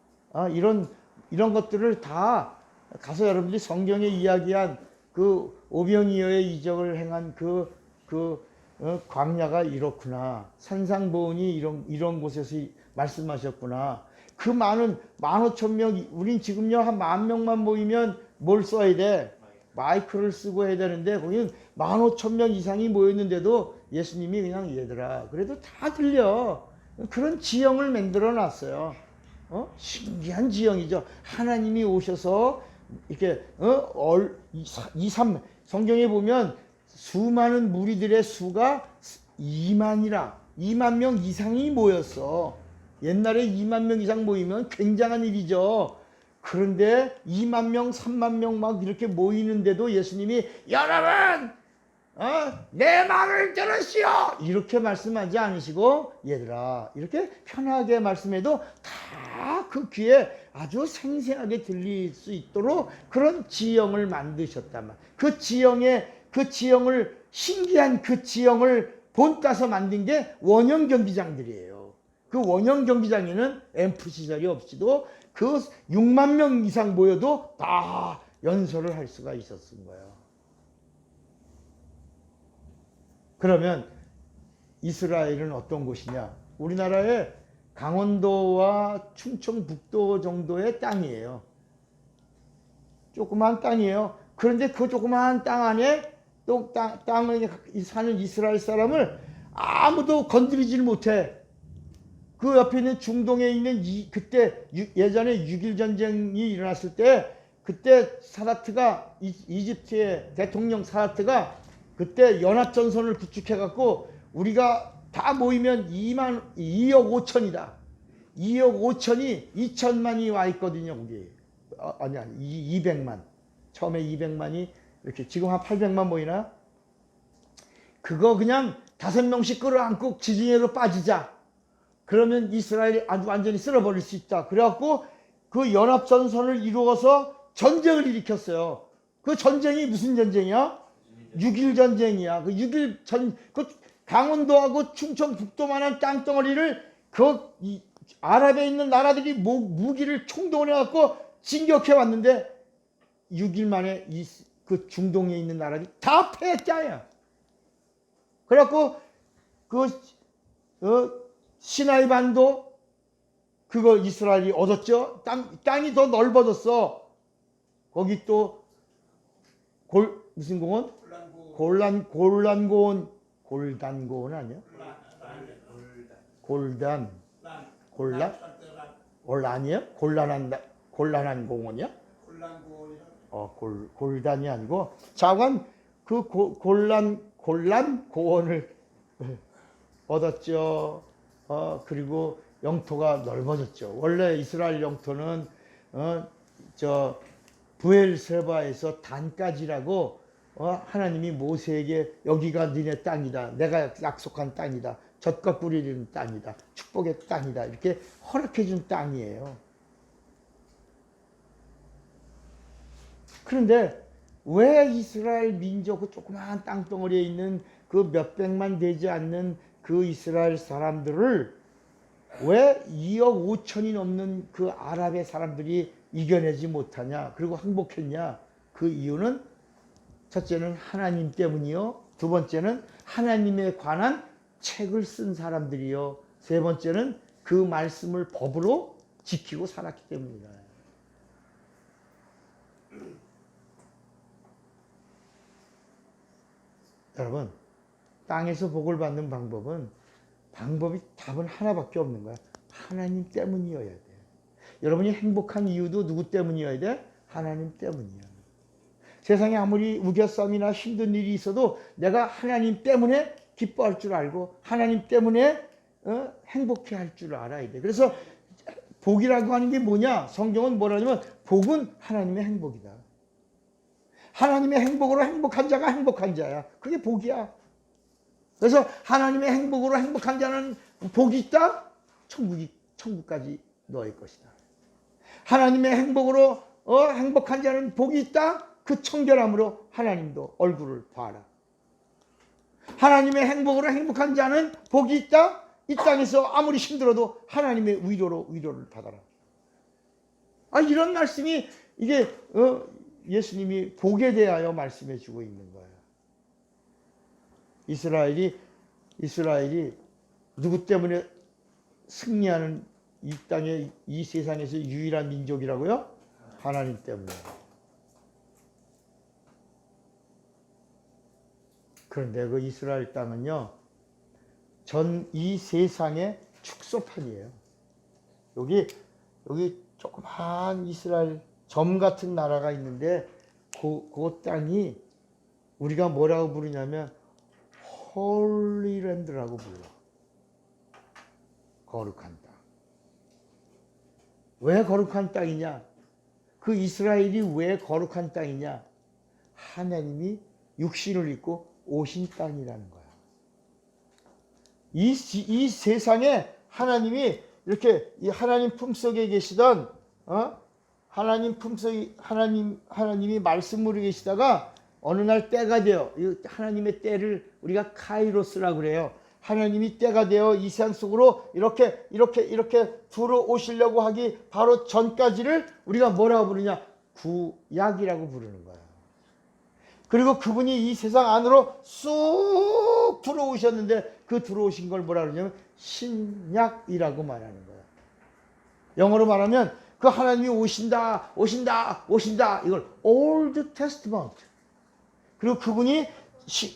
이런 것들을 다 가서 여러분들이 성경에 이야기한 그 오병이어의 이적을 행한 광야가 이렇구나. 산상보훈이 이런 곳에서 말씀하셨구나. 그 많은 15,000명, 우린 지금요 한 10,000명만 모이면 뭘 써야 돼? 마이크를 쓰고 해야 되는데, 거기는 15,000명 이상이 모였는데도 예수님이 그냥 얘들아 그래도 다 들려. 그런 지형을 만들어 놨어요. 신기한 지형이죠. 하나님이 오셔서 이렇게 성경에 보면 수많은 무리들의 수가 2만 명 이상이 모였어. 옛날에 2만 명 이상 모이면 굉장한 일이죠. 그런데 2만 명, 3만 명 막 이렇게 모이는데도 예수님이 여러분 내 말을 들으시오 이렇게 말씀하지 않으시고, 얘들아 이렇게 편하게 말씀해도 다 그 귀에 아주 생생하게 들릴 수 있도록 그런 지형을 만드셨단 말이에요. 신기한 그 지형을 본따서 만든 게 원형 경기장들이에요. 그 원형 경기장에는 앰프 시설이 없이도 그 6만 명 이상 모여도 다 연설을 할 수가 있었던 거예요. 그러면 이스라엘은 어떤 곳이냐? 우리나라의 강원도와 충청북도 정도의 땅이에요. 조그만 땅이에요. 그런데 그 조그만 땅 안에 또 땅에 사는 이스라엘 사람을 아무도 건드리질 못해. 그 옆에 있는 중동에 있는 그때 예전에 6.1 전쟁이 일어났을 때, 그때 사다트가 이집트의 대통령 사다트가 그때 연합전선을 구축해갖고 우리가 다 모이면 2억 5천이다. 2억 5천이 2천만이 와 있거든요. 거기. 아니 200만. 처음에 200만이 이렇게 지금 한 800만 모이나? 그거 그냥 5명씩 끌어안고 지중해로 빠지자. 그러면 이스라엘이 아주 완전히 쓸어버릴 수 있다. 그래갖고 그 연합전선을 이루어서 전쟁을 일으켰어요. 그 전쟁이 무슨 전쟁이야? 6.1 전쟁이야. 그 6.1 그 강원도하고 충청북도만한 땅덩어리를 아랍에 있는 나라들이 무기를 총동원해 갖고 진격해 왔는데 6일 만에 그 중동에 있는 나라들이 다 패했자야. 그래갖고 시나이 반도 그거 이스라엘이 얻었죠. 땅이 더 넓어졌어. 거기 또 무슨 공원? 골단고원 아니야? 골란이야? 곤란한 공원이야? 골단이 아니고 자관 그 골란 고원을 얻었죠. 그리고 영토가 넓어졌죠. 원래 이스라엘 영토는 부엘세바에서 단까지라고 하나님이 모세에게 여기가 너네 땅이다. 내가 약속한 땅이다. 젖과 꿀이 흐르는 땅이다. 축복의 땅이다. 이렇게 허락해 준 땅이에요. 그런데 왜 이스라엘 민족 그 조그마한 땅덩어리에 있는 그 몇백만 되지 않는 그 이스라엘 사람들을 왜 2억 5천이 넘는 그 아랍의 사람들이 이겨내지 못하냐? 그리고 항복했냐? 그 이유는 첫째는 하나님 때문이요. 두 번째는 하나님에 관한 책을 쓴 사람들이요. 세 번째는 그 말씀을 법으로 지키고 살았기 때문이다. 여러분, 땅에서 복을 받는 답은 하나밖에 없는 거야. 하나님 때문이어야 돼. 여러분이 행복한 이유도 누구 때문이어야 돼? 하나님 때문이야. 세상에 아무리 우겨싸움이나 힘든 일이 있어도 내가 하나님 때문에 기뻐할 줄 알고 하나님 때문에 행복해 할 줄 알아야 돼. 그래서 복이라고 하는 게 뭐냐? 성경은 뭐라냐면 복은 하나님의 행복이다. 하나님의 행복으로 행복한 자가 행복한 자야. 그게 복이야. 그래서 하나님의 행복으로 행복한 자는 복이 있다? 천국까지 너의 것이다. 하나님의 행복으로 행복한 자는 복이 있다? 그 청결함으로 하나님도 얼굴을 봐라. 하나님의 행복으로 행복한 자는 복이 있다? 이 땅에서 아무리 힘들어도 하나님의 위로를 받아라. 이런 말씀이 이게 예수님이 복에 대하여 말씀해 주고 있는 거예요. 이스라엘이 누구 때문에 승리하는 이 땅에 이 세상에서 유일한 민족이라고요? 하나님 때문에. 그런데 그 이스라엘 땅은요, 이 세상의 축소판이에요. 여기 조그만 이스라엘 점 같은 나라가 있는데 그 땅이 우리가 뭐라고 부르냐면 홀리랜드라고 불러. 거룩한 땅. 왜 거룩한 땅이냐? 그 이스라엘이 왜 거룩한 땅이냐? 하나님이 육신을 입고 오신 땅이라는 거야. 이 세상에 하나님이 이렇게 이 하나님 품속에 계시던 하나님이 말씀으로 계시다가 어느 날 때가 되어 하나님의 때를 우리가 카이로스라고 그래요. 하나님이 때가 되어 이 세상 속으로 이렇게 들어오시려고 하기 바로 전까지를 우리가 뭐라고 부르냐? 구약이라고 부르는 거야. 그리고 그분이 이 세상 안으로 쑥 들어오셨는데 그 들어오신 걸 뭐라 그러냐면 신약이라고 말하는 거야. 영어로 말하면 그 하나님이 오신다 이걸 Old Testament. 그리고 그분이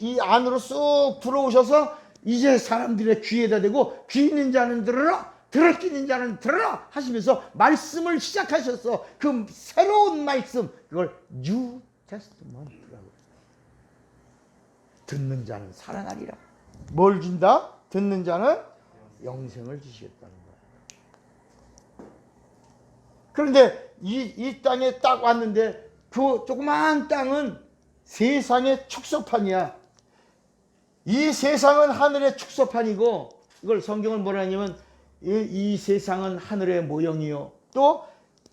이 안으로 쑥 들어오셔서 이제 사람들의 귀에다 대고 귀 있는 자는 들으라, 들을 귀 있는 자는 들으라 하시면서 말씀을 시작하셨어. 그 새로운 말씀, 그걸 New Testament라고. 듣는 자는 살아나리라. 뭘 준다? 듣는 자는 영생을 주시겠다는 거야. 그런데 이 땅에 딱 왔는데 그 조그마한 땅은 세상의 축소판이야. 이 세상은 하늘의 축소판이고, 이걸 성경은 뭐라 하냐면 이 세상은 하늘의 모형이요, 또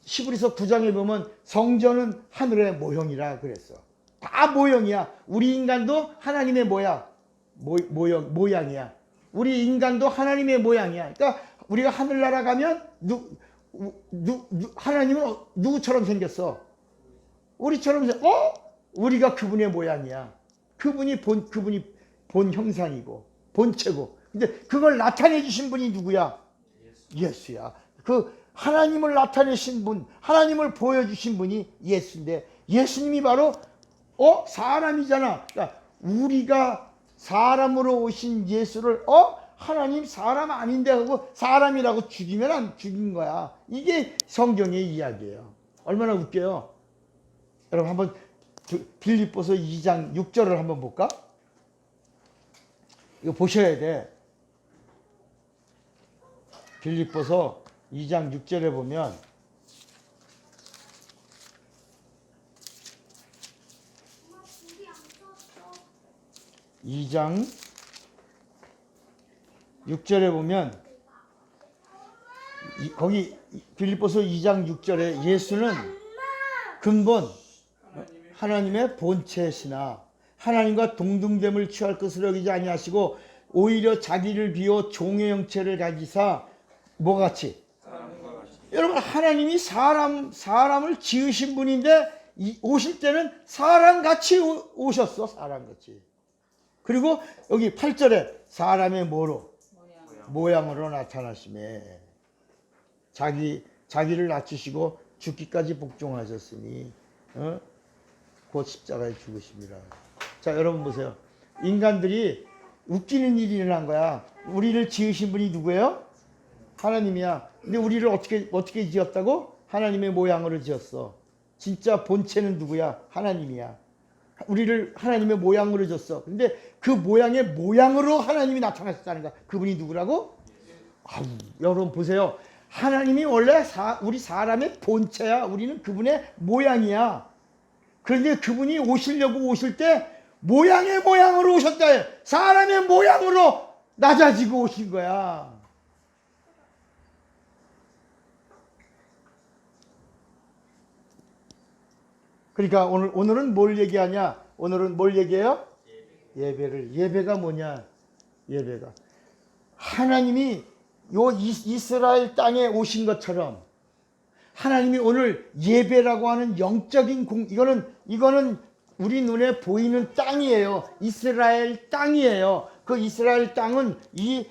히브리서 9장에 보면 성전은 하늘의 모형이라 그랬어. 다 모형이야. 우리 인간도 하나님의 모양이야. 우리 인간도 하나님의 모양이야. 그러니까 우리가 하늘나라 가면 하나님은 누구처럼 생겼어? 우리처럼 우리가 그분의 모양이야. 그분이 본 형상이고 본체고. 근데 그걸 나타내 주신 분이 누구야? 예수야. 그 하나님을 나타내신 분, 하나님을 보여주신 분이 예수인데, 예수님이 바로 사람이잖아. 그러니까 우리가 사람으로 오신 예수를 하나님 사람 아닌데 하고 사람이라고 죽이면 안 죽인 거야. 이게 성경의 이야기예요. 얼마나 웃겨요. 여러분 한번 빌립보서 2장 6절을 한번 볼까? 이거 보셔야 돼. 빌립보서 2장 6절에 보면 거기 빌립보서 2장 6절에 예수는 근본 하나님의 본체시나 하나님과 동등됨을 취할 것을 여기지 아니하시고 오히려 자기를 비워 종의 형체를 가지사 뭐같이? 여러분 하나님이 사람을 지으신 분인데 오실 때는 사람같이 오셨어. 사람같이. 그리고 여기 8절에 사람의 모양으로 나타나심에 자기를 낮추시고 죽기까지 복종하셨으니 곧 십자가에 죽으심이라. 자 여러분 보세요. 인간들이 웃기는 일이 일어난 거야. 우리를 지으신 분이 누구예요? 하나님이야. 근데 우리를 어떻게 지었다고? 하나님의 모양으로 지었어. 진짜 본체는 누구야? 하나님이야. 우리를 하나님의 모양으로 졌어. 근데 그 모양의 모양으로 하나님이 나타나셨다는 거야. 그분이 누구라고? 여러분 보세요. 하나님이 원래 우리 사람의 본체야. 우리는 그분의 모양이야. 그런데 그분이 오실 때 모양의 모양으로 오셨다. 사람의 모양으로 낮아지고 오신 거야. 그러니까 오늘은 뭘 얘기하냐? 오늘은 뭘 얘기해요? 예배가 뭐냐? 예배가 하나님이 요 이스라엘 땅에 오신 것처럼 하나님이 오늘 예배라고 하는 영적인 이거는 우리 눈에 보이는 땅이에요. 이스라엘 땅이에요. 그 이스라엘 땅은 이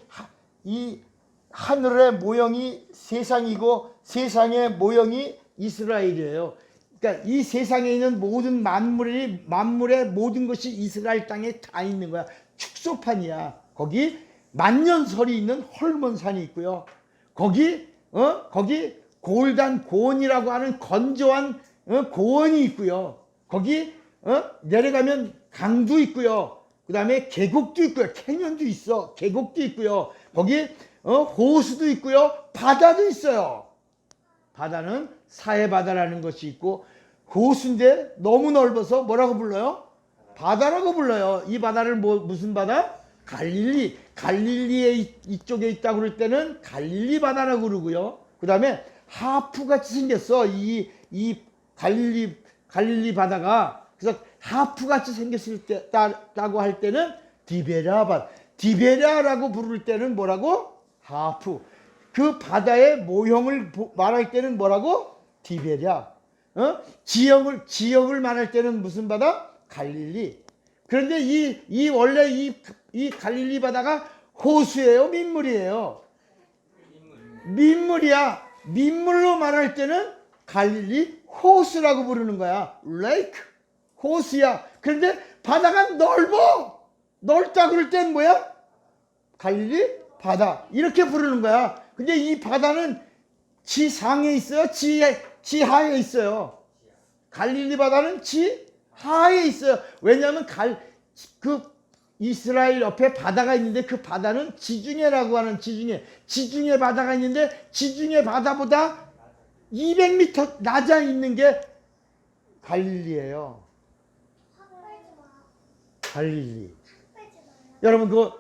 하늘의 모형이 세상이고 세상의 모형이 이스라엘이에요. 그러니까 이 세상에 있는 모든 만물의 모든 것이 이스라엘 땅에 다 있는 거야. 축소판이야. 거기 만년설이 있는 헐몬산이 있고요. 거기 골단 고원이라고 하는 건조한 고원이 있고요. 거기 내려가면 강도 있고요. 그 다음에 계곡도 있고요. 캐년도 있어. 계곡도 있고요. 거기 호수도 있고요. 바다도 있어요. 바다는 사해바다라는 것이 있고 호수인데 너무 넓어서 뭐라고 불러요? 바다라고 불러요. 이 바다를 무슨 바다? 갈릴리의 이쪽에 있다고 그럴 때는 갈릴리 바다라고 그러고요. 그 다음에 하프같이 생겼어. 이 갈릴리 바다가. 그래서 하프같이 생겼을 때라고 할 때는 디베랴 바다. 디베랴라고 부를 때는 뭐라고? 하프. 그 바다의 모형을 말할 때는 뭐라고? 디베랴. 지역을 말할 때는 무슨 바다? 갈릴리. 그런데 원래 이 갈릴리 바다가 호수예요? 민물이에요? 민물이야. 민물로 말할 때는 갈릴리 호수라고 부르는 거야. 레이크. 호수야. 그런데 바다가 넓다 그럴 땐 뭐야? 갈릴리 바다. 이렇게 부르는 거야. 근데 이 바다는 지상에 있어요? 지하에 있어요? 갈릴리 바다는 지하에 있어요. 왜냐하면 이스라엘 옆에 바다가 있는데 그 바다는 지중해라고 하는 지중해 바다가 있는데 지중해 바다보다 200m 낮아 있는 게 갈릴리예요. 갈릴리. 여러분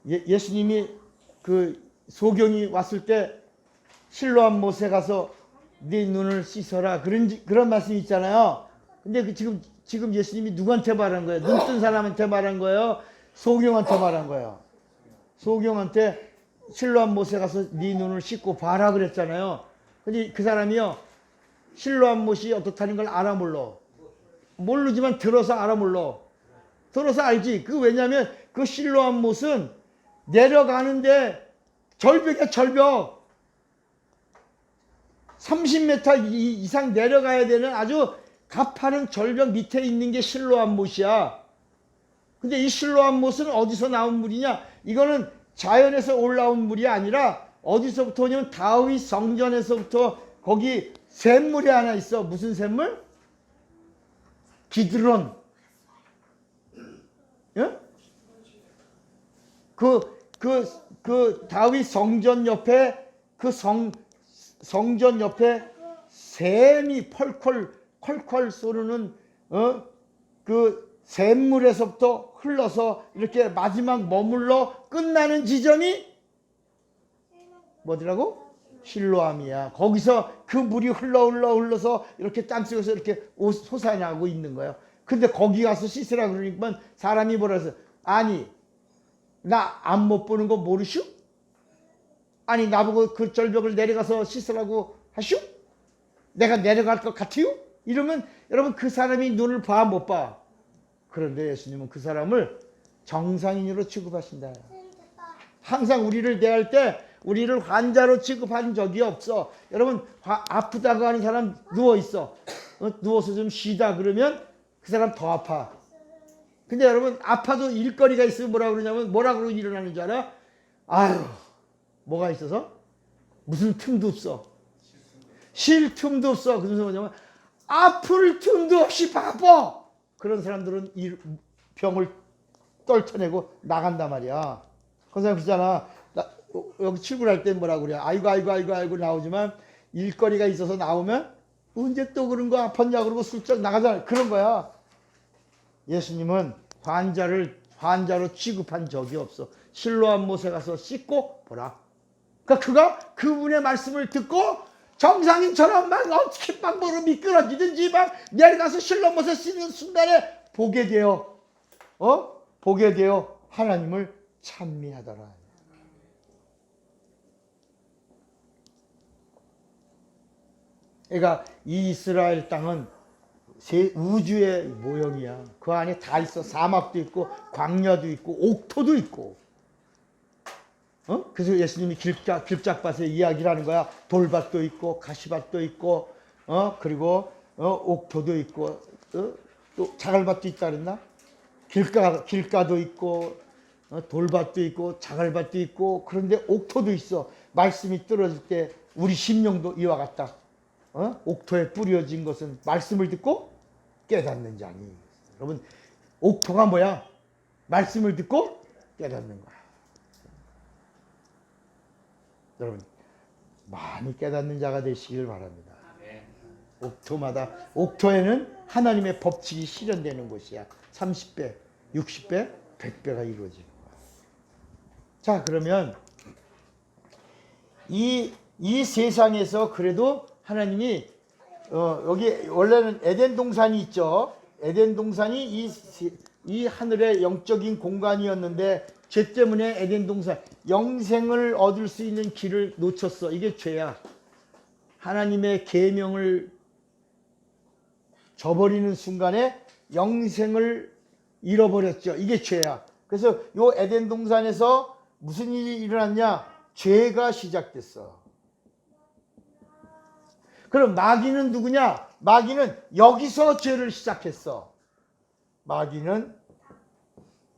예수님이 그 소경이 왔을 때 실로암 못에 가서 네 눈을 씻어라. 그런 말씀이 있잖아요. 근데 지금 예수님이 누구한테 말한 거예요? 눈 뜬 사람한테 말한 거예요? 소경한테 말한 거예요. 소경한테 실로암 못에 가서 네 눈을 씻고 봐라 그랬잖아요. 근데 그 사람이요, 실로암 못이 어떻다는 걸 알아 몰라. 모르지만 들어서 알아 몰라. 들어서 알지. 왜냐면 그 실로암 못은 내려가는데 절벽이야, 절벽. 30m 이상 내려가야 되는 아주 가파른 절벽 밑에 있는 게 실로암 못이야. 근데 이 실로암 못은 어디서 나온 물이냐? 이거는 자연에서 올라온 물이 아니라 어디서부터 오냐면 다윗 성전에서부터 거기 샘물이 하나 있어. 무슨 샘물? 기드론. 예? 그 다윗 성전 옆에 성전 옆에 샘이 펄펄 쏘르는 그 샘물에서부터 흘러서 이렇게 마지막 머물러 끝나는 지점이 뭐더라고? 실로암이야. 거기서 그 물이 흘러서 이렇게 땀속에서 이렇게 솟아나고 있는 거예요. 근데 거기 가서 씻으라 그러니까 사람이 뭐라 해서, 아니 나 안 못 보는 거 모르슈? 아니 나보고 그 절벽을 내려가서 씻으라고 하슈? 내가 내려갈 것 같아요? 이러면 여러분 그 사람이 눈을 봐 못 봐? 그런데 예수님은 그 사람을 정상인으로 취급하신다. 항상 우리를 대할 때 우리를 환자로 취급한 적이 없어. 여러분 아프다고 하는 사람 누워있어. 누워서 좀 쉬다 그러면 그 사람 더 아파. 근데 여러분 아파도 일거리가 있으면 뭐라 그러냐면 뭐라 그러고 일어나는 줄 알아? 아유 뭐가 있어서? 무슨 틈도 없어. 쉴 틈도 없어. 무슨 뭐냐면 아플 틈도 없이 바빠. 그런 사람들은 병을 떨쳐내고 나간단 말이야. 그 사람 그잖아. 여기 출근할 때 뭐라 그래? 아이고 나오지만 일거리가 있어서 나오면 언제 또 그런 거 아팠냐 그러고 슬쩍 나가잖아. 그런 거야. 예수님은 환자로 취급한 적이 없어. 실로암 못에 가서 씻고 보라. 그러니까 그가 그분의 말씀을 듣고 정상인처럼 막 어떻게 막 무릎이 끊어지든지 막 내려가서 실로암 못에 씻는 순간에 보게 되어 하나님을 찬미하더라. 그러니까 이 이스라엘 땅은 우주의 모형이야. 그 안에 다 있어. 사막도 있고 광야도 있고 옥토도 있고. 그래서 예수님이 길짝밭에 이야기를 하는 거야. 돌밭도 있고 가시밭도 있고 그리고 옥토도 있고 또 자갈밭도 있다 그랬나? 길가도 있고 돌밭도 있고 자갈밭도 있고 그런데 옥토도 있어. 말씀이 떨어질 때 우리 심령도 이와 같다. 옥토에 뿌려진 것은 말씀을 듣고 깨닫는 자니. 여러분 옥토가 뭐야? 말씀을 듣고 깨닫는 거야. 여러분 많이 깨닫는 자가 되시길 바랍니다. 옥토에는 하나님의 법칙이 실현되는 곳이야. 30배, 60배, 100배가 이루어지는 거야. 자, 그러면 이 세상에서 그래도 하나님이 여기 원래는 에덴 동산이 있죠. 에덴 동산이 이 하늘의 영적인 공간이었는데 죄 때문에 에덴 동산 영생을 얻을 수 있는 길을 놓쳤어. 이게 죄야. 하나님의 계명을 저버리는 순간에 영생을 잃어버렸죠. 이게 죄야. 그래서 요 에덴 동산에서 무슨 일이 일어났냐? 죄가 시작됐어. 그럼 마귀는 누구냐? 마귀는 여기서 죄를 시작했어. 마귀는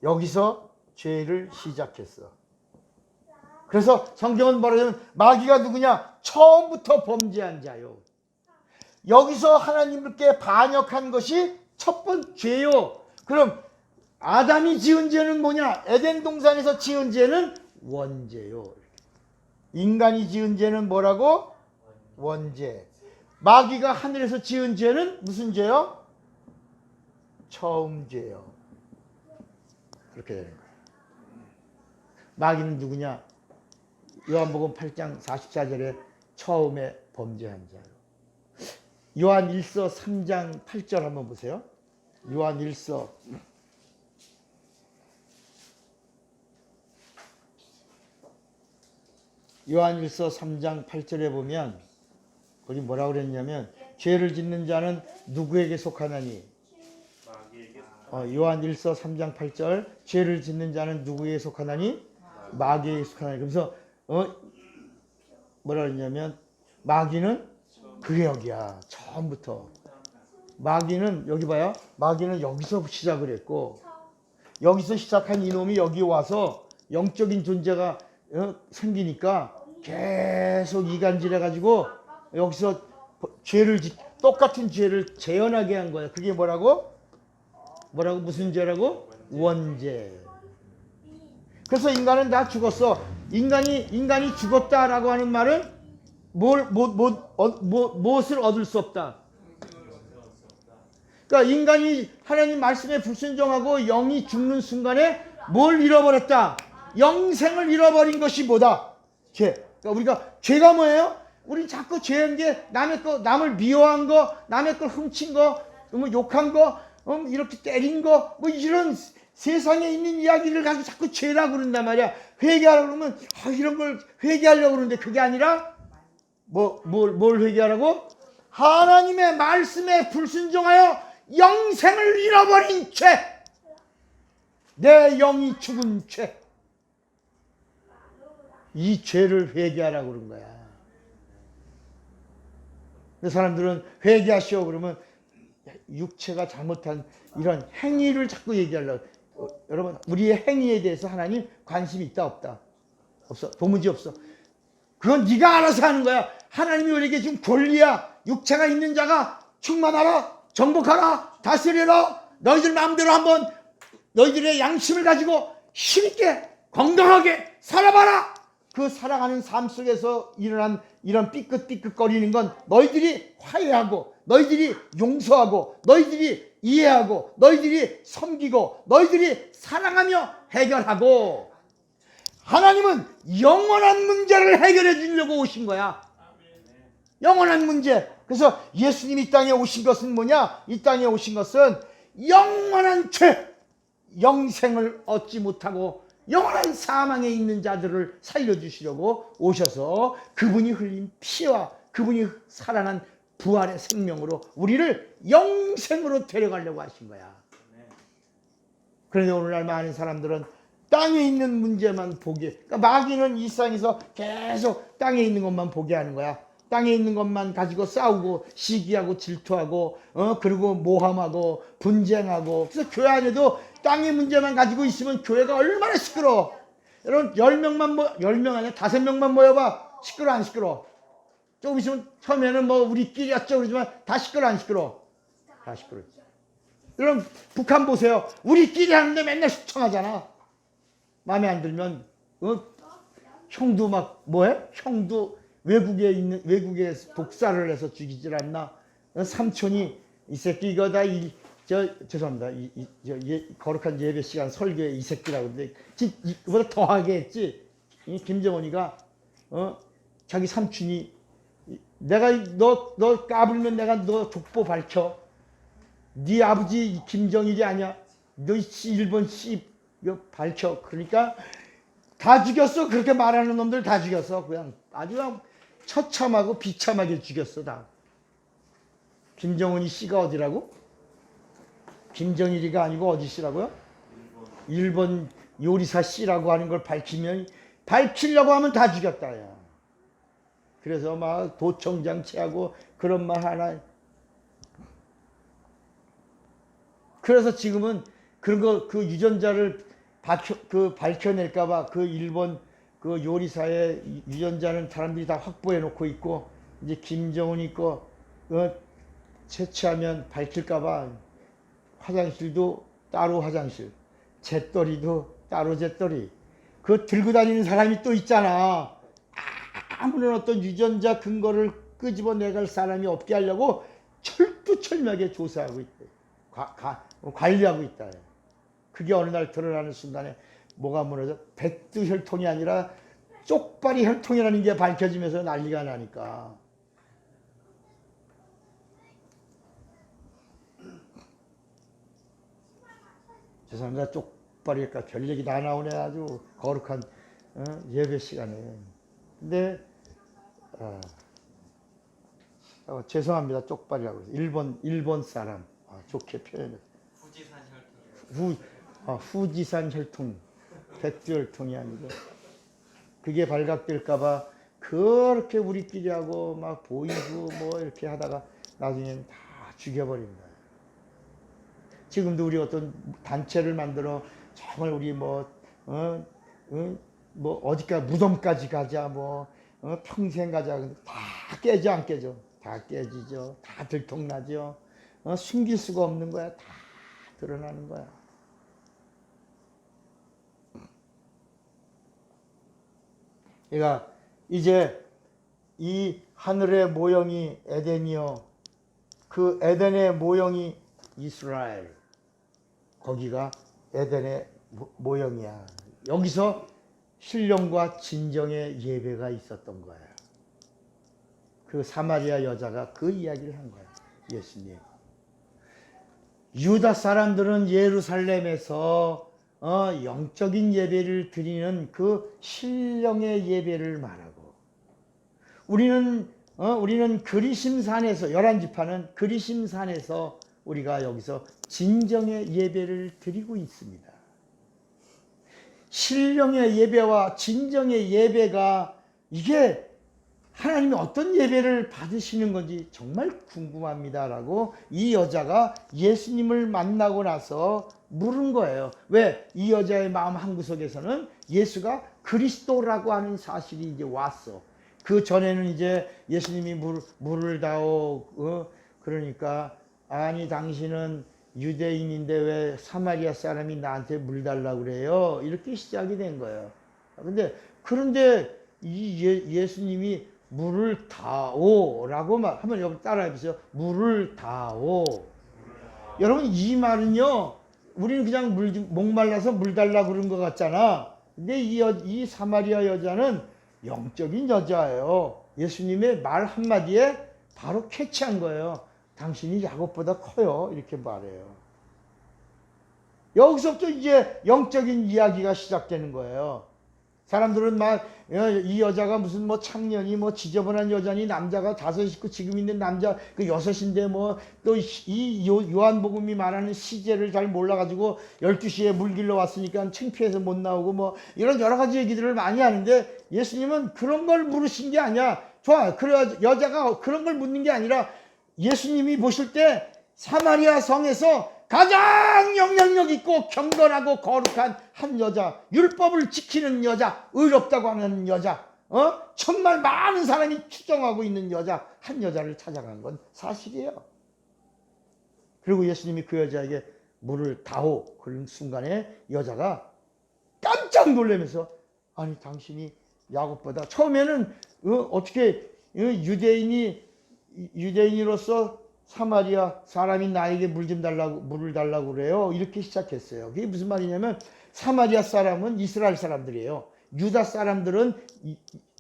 여기서 죄를 시작했어. 그래서 성경은 말하자면 마귀가 누구냐? 처음부터 범죄한 자요. 여기서 하나님께 반역한 것이 첫 번째 죄요. 그럼 아담이 지은 죄는 뭐냐? 에덴 동산에서 지은 죄는 원죄요. 인간이 지은 죄는 뭐라고? 원죄. 마귀가 하늘에서 지은 죄는 무슨 죄요? 처음 죄요. 그렇게 되는 거예요. 마귀는 누구냐? 요한복음 8장 44절에 처음에 범죄한 자로. 요한 1서 3장 8절 한번 보세요. 요한 1서 요한 1서 3장 8절에 보면 거기 뭐라고 그랬냐면 죄를 짓는 자는 누구에게 속하나니? 요한 1서 3장 8절 죄를 짓는 자는 누구에게 속하나니? 마귀에게 속하나니. 그래서 뭐라 그랬냐면 마귀는 그게 여기야. 처음부터. 마귀는 여기 봐요. 마귀는 여기서 시작을 했고 여기서 시작한 이놈이 여기 와서 영적인 존재가 생기니까 계속 이간질해 가지고 여기서 똑같은 죄를 재현하게 한 거야. 그게 뭐라고 무슨 죄라고? 원죄. 그래서 인간은 다 죽었어. 인간이 죽었다라고 하는 말은 무엇을 얻을 수 없다. 그러니까 인간이 하나님 말씀에 불순종하고 영이 죽는 순간에 뭘 잃어버렸다? 영생을 잃어버린 것이 뭐다? 죄. 그러니까 우리가 죄가 뭐예요? 우리 자꾸 죄한 게 남을 미워한 거, 남의 걸 훔친 거, 욕한 거, 이렇게 때린 거, 뭐 이런 세상에 있는 이야기를 가지고 자꾸 죄라고 그런단 말이야. 회개하려고 그러면 이런 걸 회개하려고 그러는데 그게 아니라 뭘 회개하라고? 하나님의 말씀에 불순종하여 영생을 잃어버린 죄. 내 영이 죽은 죄. 이 죄를 회개하라고 그런 거야. 사람들은 회개하시오 그러면 육체가 잘못한 이런 행위를 자꾸 얘기하려고. 여러분 우리의 행위에 대해서 하나님 관심이 있다 없다? 없어. 도무지 없어. 그건 네가 알아서 하는 거야. 하나님이 우리에게 준 권리야. 육체가 있는 자가 충만하라, 정복하라, 다스리라. 너희들 마음대로 한번 너희들의 양심을 가지고 힘있게 건강하게 살아봐라. 그 살아가는 삶 속에서 일어난 이런 삐끗삐끗거리는 건 너희들이 화해하고 너희들이 용서하고 너희들이 이해하고 너희들이 섬기고 너희들이 사랑하며 해결하고, 하나님은 영원한 문제를 해결해 주려고 오신 거야. 영원한 문제. 그래서 예수님이 이 땅에 오신 것은 뭐냐? 이 땅에 오신 것은 영원한 죄, 영생을 얻지 못하고 영원한 사망에 있는 자들을 살려주시려고 오셔서 그분이 흘린 피와 그분이 살아난 부활의 생명으로 우리를 영생으로 데려가려고 하신 거야. 그런데 오늘날 많은 사람들은 땅에 있는 문제만 보게, 그러니까 마귀는 이 세상에서 계속 땅에 있는 것만 보게 하는 거야. 땅에 있는 것만 가지고 싸우고 시기하고 질투하고 그리고 모함하고 분쟁하고. 그래서 교회 안에도 땅의 문제만 가지고 있으면 교회가 얼마나 시끄러워. 여러분 10명 아니야 5명만 모여봐. 시끄러워 안 시끄러워? 조금 있으면 처음에는 우리끼리 왔죠 그러지만 다 시끄러워 안 시끄러워? 다 시끄러워. 여러분 북한 보세요. 우리끼리 하는데 맨날 시청하잖아. 마음에 안 들면 형도 막 뭐해? 형도 외국에 독사를 해서 죽이질 않나? 삼촌이 이 새끼 이거 다 죄송합니다. 거룩한 예배 시간 설교에 이 새끼라고 그러는데 이거보다 더하게 했지. 김정은이가 자기 삼촌이 내가 너 까불면 내가 너 족보 밝혀. 네 아버지 김정일이 아니야. 너 일본 이거 밝혀. 그러니까 다 죽였어. 그렇게 말하는 놈들 다 죽였어. 그냥 아주 그냥 처참하고 비참하게 죽였어 다. 김정은이 씨가 어디라고? 김정일이가 아니고 어디 씨라고요? 일본 요리사 씨라고 하는 걸 밝히려고 하면 다 죽였다. 야. 그래서 막 도청장치하고 그런 말 하나. 그래서 지금은 그런 거 그 유전자를 밝혀낼까봐 그 일본 그 요리사의 유전자는 사람들이 다 확보해 놓고 있고, 이제 김정은 있고 채취하면 밝힐까봐 화장실도 따로 화장실, 잿더리도 따로 잿더리. 그거 들고 다니는 사람이 또 있잖아. 아무런 어떤 유전자 근거를 끄집어내갈 사람이 없게 하려고 철두철미하게 조사하고 있대. 관리하고 있다. 그게 어느 날 드러나는 순간에 뭐가 무너져? 백두혈통이 아니라 쪽발이 혈통이라는 게 밝혀지면서 난리가 나니까. 죄송합니다. 쪽발이니까 별 얘기 다 나오네. 아주 거룩한 예배 시간에. 근데 죄송합니다. 쪽발이라고. 일본 사람. 좋게 표현해. 후지산 혈통. 백두혈통이 아니고. 그게 발각될까봐 그렇게 우리끼리 하고 막 보이고 뭐 이렇게 하다가 나중에는 다 죽여버립니다. 지금도 우리 어떤 단체를 만들어 정말 우리 뭐 어디까지 무덤까지 가자 뭐 평생 가자. 다 깨져 안 깨져? 다 깨지죠. 다 들통나죠. 숨길 수가 없는 거야. 다 드러나는 거야. 그러니까 이제 이 하늘의 모형이 에덴이요. 그 에덴의 모형이 이스라엘. 거기가 에덴의 모형이야. 여기서 신령과 진정의 예배가 있었던 거예요. 그 사마리아 여자가 그 이야기를 한 거예요. 예수님. 유다 사람들은 예루살렘에서 영적인 예배를 드리는 그 신령의 예배를 말하고 우리는 그리심산에서 11지파는 그리심산에서 우리가 여기서 진정의 예배를 드리고 있습니다. 신령의 예배와 진정의 예배가 이게 하나님이 어떤 예배를 받으시는 건지 정말 궁금합니다라고 이 여자가 예수님을 만나고 나서 물은 거예요. 왜? 이 여자의 마음 한구석에서는 예수가 그리스도라고 하는 사실이 이제 왔어. 그 전에는 이제 예수님이 물을 다오 그러니까 아니 당신은 유대인인데 왜 사마리아 사람이 나한테 물 달라고 그래요? 이렇게 시작이 된 거예요. 그런데 이 예수님이 물을 다오라고 한번 여러분 따라해 보세요. 물을 다오. 여러분 이 말은요. 우리는 그냥 목말라서 물 달라고 그런 것 같잖아. 근데 이 사마리아 여자는 영적인 여자예요. 예수님의 말 한마디에 바로 캐치한 거예요. 당신이 야곱보다 커요. 이렇게 말해요. 여기서부터 이제 영적인 이야기가 시작되는 거예요. 사람들은 막 이 여자가 무슨 뭐 창년이 뭐 지저분한 여자니 남자가 5 지금 있는 남자 그 6인데 뭐 또 이 요한복음이 말하는 시제를 잘 몰라가지고 12시에 물 길러 왔으니까 창피해서 못 나오고 뭐 이런 여러 가지 얘기들을 많이 하는데 예수님은 그런 걸 물으신 게 아니야. 좋아. 그 여자가 그런 걸 묻는 게 아니라 예수님이 보실 때 사마리아 성에서 가장 영향력 있고 경건하고 거룩한 한 여자, 율법을 지키는 여자, 의롭다고 하는 여자, 정말 많은 사람이 추정하고 있는 여자, 한 여자를 찾아간 건 사실이에요. 그리고 예수님이 그 여자에게 물을 다오 그런 순간에 여자가 깜짝 놀라면서 아니 당신이 야곱보다 처음에는 어떻게 유대인으로서 사마리아 사람이 나에게 물을 달라고 그래요. 이렇게 시작했어요. 그게 무슨 말이냐면 사마리아 사람은 이스라엘 사람들이에요. 유다 사람들은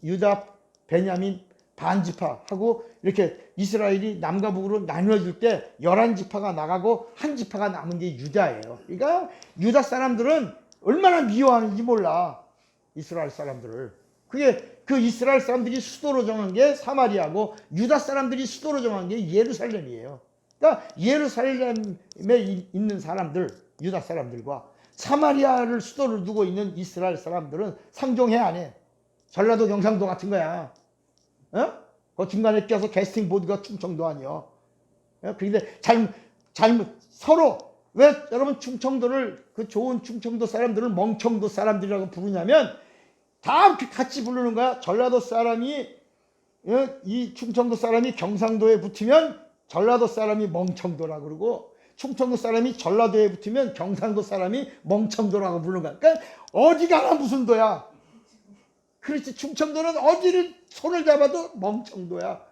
유다, 베냐민 반지파하고 이렇게 이스라엘이 남과 북으로 나누어질 때 11지파가 나가고 한 지파가 남은 게 유다예요. 그러니까 유다 사람들은 얼마나 미워하는지 몰라. 이스라엘 사람들을. 그게 그 이스라엘 사람들이 수도로 정한 게 사마리아고 유다 사람들이 수도로 정한 게 예루살렘이에요. 그러니까 예루살렘에 있는 사람들, 유다 사람들과 사마리아를 수도로 두고 있는 이스라엘 사람들은 상종해 안 해. 전라도 경상도 같은 거야. 그 중간에 껴서 캐스팅 보드가 충청도 아니요. 그런데 잘못 서로 왜 여러분 충청도를 그 좋은 충청도 사람들을 멍청도 사람들이라고 부르냐면 다 같이 부르는 거야. 전라도 사람이 이 충청도 사람이 경상도에 붙으면 전라도 사람이 멍청도라고 그러고 충청도 사람이 전라도에 붙으면 경상도 사람이 멍청도라고 부르는 거야. 그러니까 어디 가나 무슨 도야. 그렇지. 충청도는 어디를 손을 잡아도 멍청도야.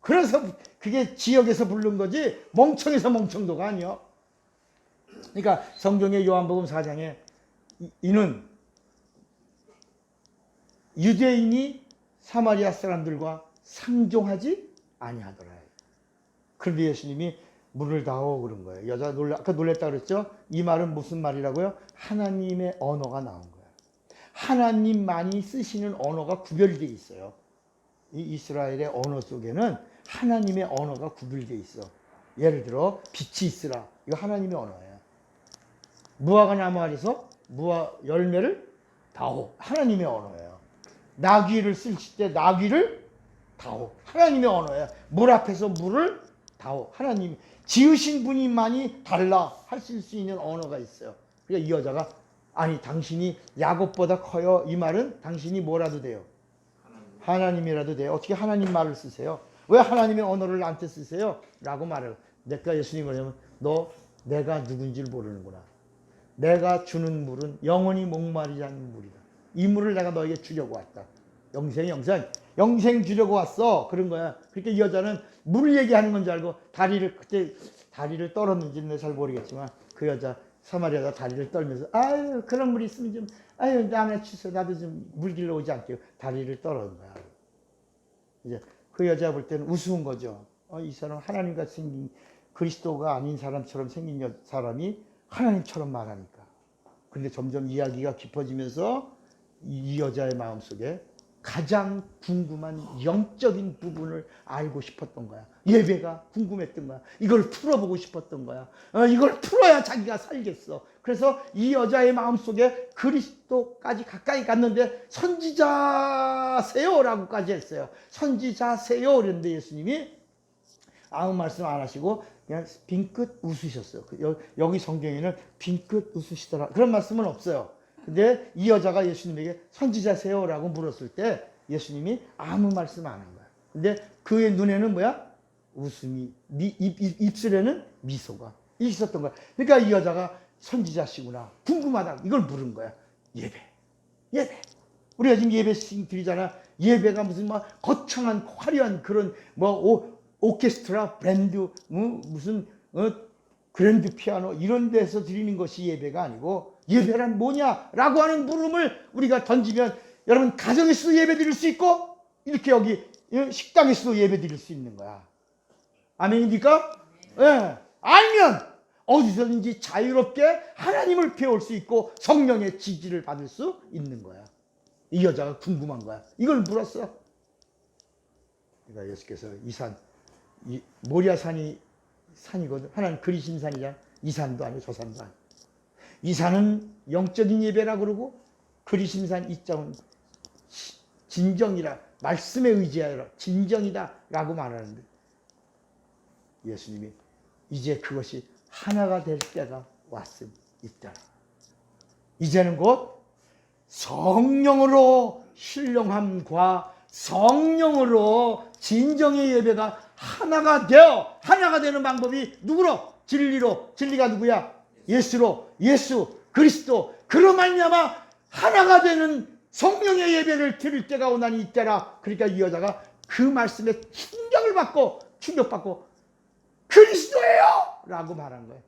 그래서 그게 지역에서 부른 거지 멍청해서 멍청도가 아니야. 그러니까 성경의 요한복음 4장에 이는 유대인이 사마리아 사람들과 상종하지 아니하더라. 그런데 예수님이 물을 다오 그런 거예요. 여자 아까 놀랬다 그랬죠? 이 말은 무슨 말이라고요? 하나님의 언어가 나온 거예요. 하나님만이 쓰시는 언어가 구별되어 있어요. 이 이스라엘의 언어 속에는 하나님의 언어가 구별되어 있어. 예를 들어 빛이 있으라. 이거 하나님의 언어예요. 무화과 나무 아래서 무화 열매를 다오. 하나님의 언어예요. 나귀를 쓰실 때 나귀를 다오. 하나님의 언어예요. 물 앞에서 물을 다오. 하나님 지으신 분이만이 달라 하실 수 있는 언어가 있어요. 그러니까 이 여자가 아니 당신이 야곱보다 커요. 이 말은 당신이 뭐라도 돼요. 하나님이라도 돼요. 어떻게 하나님 말을 쓰세요? 왜 하나님의 언어를 나한테 쓰세요? 라고 말해요. 내가 예수님 뭐냐면 너 내가 누군지를 모르는구나. 내가 주는 물은 영원히 목마르지 않는 물이다. 이 물을 내가 너에게 주려고 왔다. 영생 주려고 왔어. 그런 거야. 그러니까 이 여자는 물 얘기하는 건 줄 알고 그때 다리를 떨었는지는 잘 모르겠지만 그 여자 사마리아가 다리를 떨면서 아유 그런 물 있으면 좀 아유 남의 주세요. 나도 좀 물 길러 오지 않게요. 다리를 떨어는 거야. 이제 그 여자 볼 때는 우스운 거죠. 이 사람 하나님같이 생긴 그리스도가 아닌 사람처럼 생긴 사람이 하나님처럼 말하니까. 근데 점점 이야기가 깊어지면서 이 여자의 마음속에 가장 궁금한 영적인 부분을 알고 싶었던 거야. 예배가 궁금했던 거야. 이걸 풀어보고 싶었던 거야. 이걸 풀어야 자기가 살겠어. 그래서 이 여자의 마음속에 그리스도까지 가까이 갔는데 선지자세요라고까지 했어요. 선지자세요 그랬는데 예수님이 아무 말씀 안 하시고 그냥 빙긋 웃으셨어요. 여기 성경에는 빙긋 웃으시더라. 그런 말씀은 없어요. 근데 이 여자가 예수님에게 선지자세요라고 물었을 때 예수님이 아무 말씀 안 한 거야. 근데 그의 눈에는 뭐야? 웃음이, 입술에는 미소가 있었던 거야. 그러니까 이 여자가 선지자시구나. 궁금하다. 이걸 물은 거야. 예배. 우리가 지금 예배 드리잖아. 예배가 무슨 막 거창한 화려한 그런 오케스트라, 밴드, 무슨 그랜드 피아노 이런 데서 드리는 것이 예배가 아니고 예배란 뭐냐라고 하는 물음을 우리가 던지면 여러분 가정에서도 예배 드릴 수 있고 이렇게 여기 식당에서도 예배 드릴 수 있는 거야. 아멘입니까? 예. 알면 어디서든지 자유롭게 하나님을 배울 수 있고 성령의 지지를 받을 수 있는 거야. 이 여자가 궁금한 거야. 이걸 물었어. 그러니까 예수께서 이 모리아산이 산이거든. 하나는 그리신 산이잖아. 이 산도 아니고 저 산도 아니고. 이 산은 영적인 예배라 그러고 그리신 산 이점은 진정이라 말씀에 의지하여라 진정이다 라고 말하는데 예수님이 이제 그것이 하나가 될 때가 왔음 있더라. 이제는 곧 성령으로 신령함과 성령으로 진정의 예배가 하나가 되는 방법이 누구로? 진리로. 진리가 누구야? 예수로. 예수 그리스도. 그로 말미암아 하나가 되는 성령의 예배를 드릴 때가 오나니 이때라. 그러니까 이 여자가 그 말씀에 충격받고 그리스도예요 라고 말한 거예요.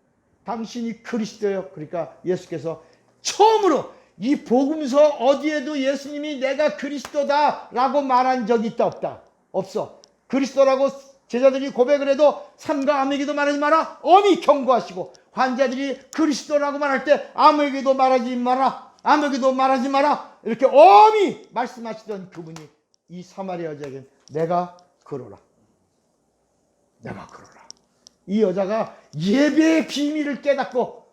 당신이 그리스도예요. 그러니까 예수께서 처음으로 이 복음서 어디에도 예수님이 내가 그리스도다 라고 말한 적이 있다 없다? 없어. 그리스도라고 제자들이 고백을 해도 삼가 아무에게도 말하지 마라 엄히 경고하시고 환자들이 그리스도라고 말할 때 아무에게도 말하지 마라 이렇게 엄히 말씀하시던 그분이 이 사마리아 여자에게 내가 그러라. 이 여자가 예배의 비밀을 깨닫고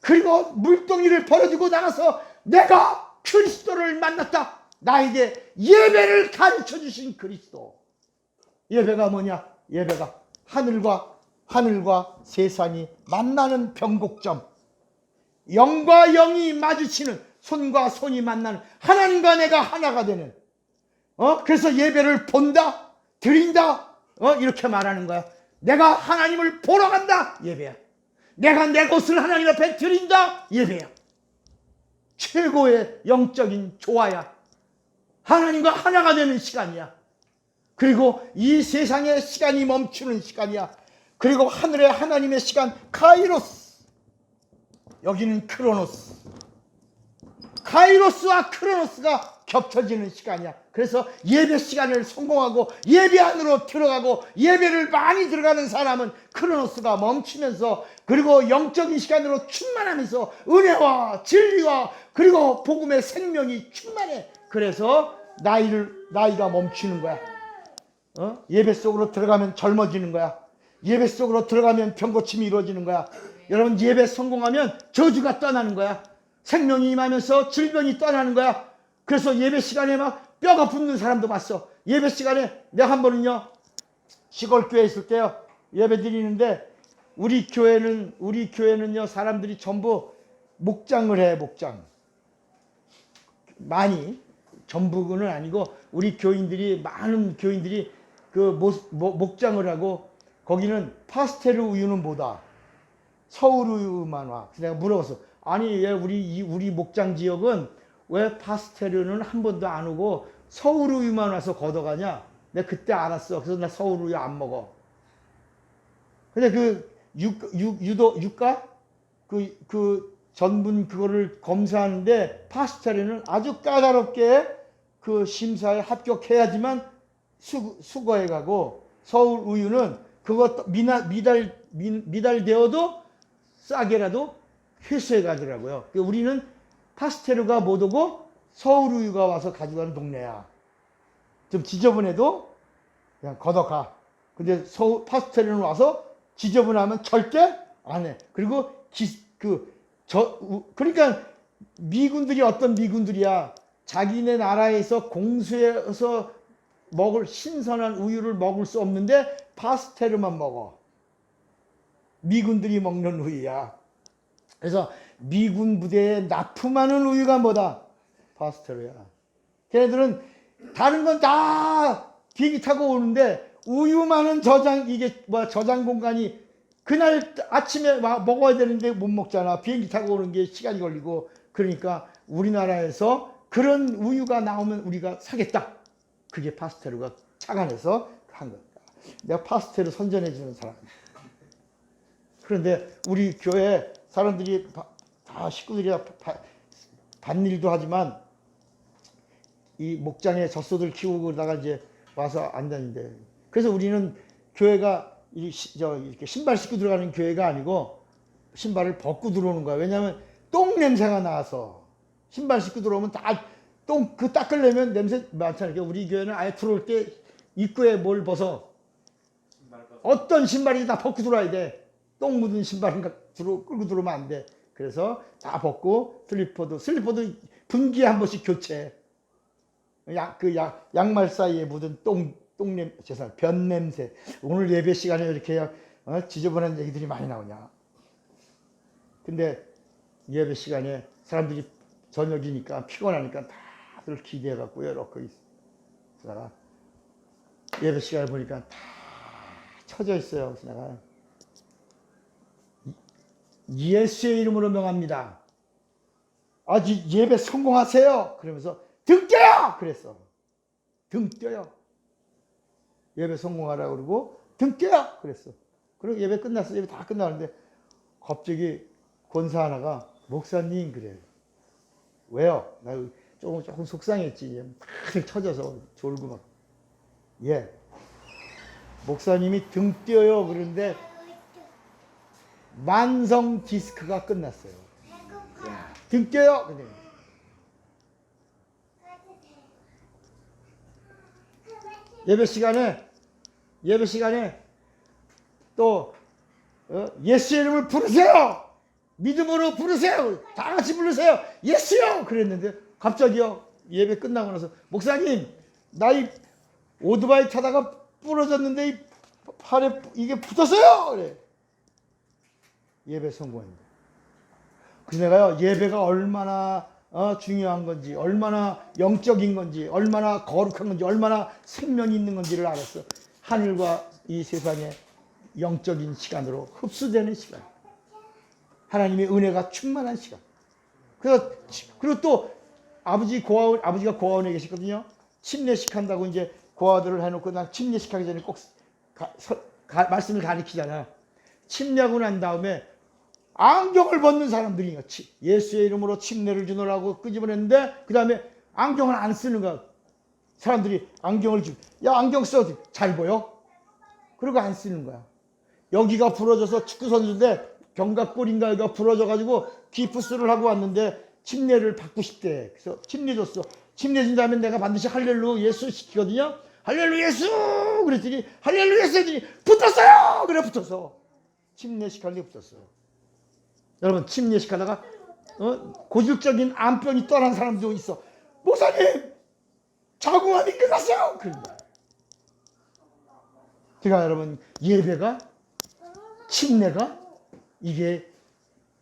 그리고 물동이를 버려두고 나가서 내가 그리스도를 만났다. 나에게 예배를 가르쳐 주신 그리스도. 예배가 뭐냐? 예배가 하늘과 세상이 만나는 변곡점. 영과 영이 마주치는 손과 손이 만나는 하나님과 내가 하나가 되는 그래서 예배를 본다 드린다 이렇게 말하는 거야. 내가 하나님을 보러 간다 예배야. 내가 내 것을 하나님 앞에 드린다 예배야. 최고의 영적인 조화야. 하나님과 하나가 되는 시간이야. 그리고 이 세상의 시간이 멈추는 시간이야. 그리고 하늘의 하나님의 시간 카이로스. 여기는 크로노스. 카이로스와 크로노스가 겹쳐지는 시간이야. 그래서 예배 시간을 성공하고 예배 안으로 들어가고 예배를 많이 들어가는 사람은 크로노스가 멈추면서 그리고 영적인 시간으로 충만하면서 은혜와 진리와 그리고 복음의 생명이 충만해. 그래서 나이가 멈추는 거야. 예배 속으로 들어가면 젊어지는 거야. 예배 속으로 들어가면 병고침이 이루어지는 거야. 여러분 예배 성공하면 저주가 떠나는 거야. 생명이 임하면서 질병이 떠나는 거야. 그래서 예배 시간에 막 뼈가 붓는 사람도 봤어. 예배 시간에 내가 한 번은요 시골 교회에 있을 때요 예배 드리는데 우리 교회는요 사람들이 전부 목장을 해. 목장 많이 전부는 아니고 우리 교인들이 많은 교인들이 그 목장을 하고 거기는 파스텔 우유는 뭐다? 서울 우유만 와. 내가 물어봤어. 아니 왜 우리 목장 지역은 왜 파스텔은 한 번도 안 오고 서울 우유만 와서 걷어가냐? 내가 그때 알았어. 그래서 나 서울 우유 안 먹어. 근데 그 유가 그 전분 그거를 검사하는데 파스텔에는 아주 까다롭게 그 심사에 합격해야지만 수거해가고 서울 우유는 그거 미달되어도 싸게라도 회수해 가더라고요. 우리는 파스텔루가 못 오고 서울 우유가 와서 가져가는 동네야. 좀 지저분해도 그냥 걷어가. 근데 파스텔루는 와서 지저분하면 절대 안 해. 그리고 그러니까 미군들이 어떤 미군들이야. 자기네 나라에서 공수해서 먹을 신선한 우유를 먹을 수 없는데 파스텔루만 먹어. 미군들이 먹는 우유야. 그래서 미군 부대에 납품하는 우유가 뭐다? 파스텔루야. 걔네들은 다른 건 다 비행기 타고 오는데 우유만은 저장 공간이 그날 아침에 먹어야 되는데 못 먹잖아. 비행기 타고 오는 게 시간이 걸리고. 그러니까 우리나라에서 그런 우유가 나오면 우리가 사겠다. 그게 파스텔루가 착안해서 한 거야. 내가 파스텔루 선전해 주는 사람. 그런데 우리 교회 사람들이 다 식구들이 밭일도 하지만 이 목장에 젖소들 키우고 그러다가 이제 와서 앉았는데 그래서 우리는 교회가 이렇게 신발 신고 들어가는 교회가 아니고 신발을 벗고 들어오는 거야. 왜냐하면 똥 냄새가 나서 신발 신고 들어오면 다 똥 그 닦으려면 냄새 많잖아요. 그러니까 우리 교회는 아예 들어올 때 입구에 뭘 벗어 어떤 신발이 다 벗고 들어와야 돼. 똥 묻은 신발인가 끌고 들어오면 안 돼. 그래서 다 벗고 슬리퍼도 분기에 한 번씩 교체. 양말 사이에 묻은 변 냄새. 오늘 예배 시간에 이렇게 지저분한 얘기들이 많이 나오냐. 근데 예배 시간에 사람들이 저녁이니까 피곤하니까 다들 기대해갖고 이렇게 있다가 예배 시간에 보니까 다 쳐져 있어요. 그래서 내가 예수의 이름으로 명합니다. 아주 예배 성공하세요. 그러면서 등 떼요! 그랬어. 등 떼요. 예배 성공하라고 그러고 등 떼요! 그랬어. 그리고 예배 끝났어. 예배 다 끝나는데 갑자기 권사 하나가 목사님 그래. 왜요? 나 조금 속상했지. 막 터져서 졸고 막. 예. 목사님이 등 떼어요. 그런데 만성 디스크가 끝났어요. 야, 등 떼요. 근데 예배 시간에 또 예수의 이름을 부르세요. 믿음으로 부르세요. 다 같이 부르세요. 예수요. 그랬는데 갑자기요 예배 끝나고 나서 목사님 나 이 오토바이 타다가 부러졌는데 이 팔에 이게 붙었어요. 그래. 예배 성공입니다. 그래서 내가요 예배가 얼마나 중요한 건지, 얼마나 영적인 건지, 얼마나 거룩한 건지, 얼마나 생명이 있는 건지를 알았어. 하늘과 이 세상의 영적인 시간으로 흡수되는 시간. 하나님의 은혜가 충만한 시간. 그리고 또 아버지가 고아원에 계시거든요. 침례식 한다고 이제 고아들을 해놓고 난 침례식 하기 전에 꼭 말씀을 가르치잖아. 침례하고 난 다음에 안경을 벗는 사람들이 예수의 이름으로 침례를 주노라고 끄집어냈는데 그 다음에 안경을 안 쓰는 거야. 사람들이 안경을 야 안경 써. 잘 보여? 그러고 안 쓰는 거야. 여기가 부러져서 축구 선수인데 견갑골인가 여기가 부러져가지고 기프스를 하고 왔는데 침례를 받고 싶대. 그래서 침례 줬어. 침례 준 다음에 내가 반드시 할렐루 예수 시키거든요. 할렐루 예수! 그랬더니 할렐루 예수 했더니 붙었어요! 그래 붙었어. 침례식 할때 붙었어. 여러분 침례식 하다가 고질적인 암병이 떠난 사람도 있어. 목사님! 자궁암이 끝났어요! 그런 거야. 제가 여러분 예배가 침례가 이게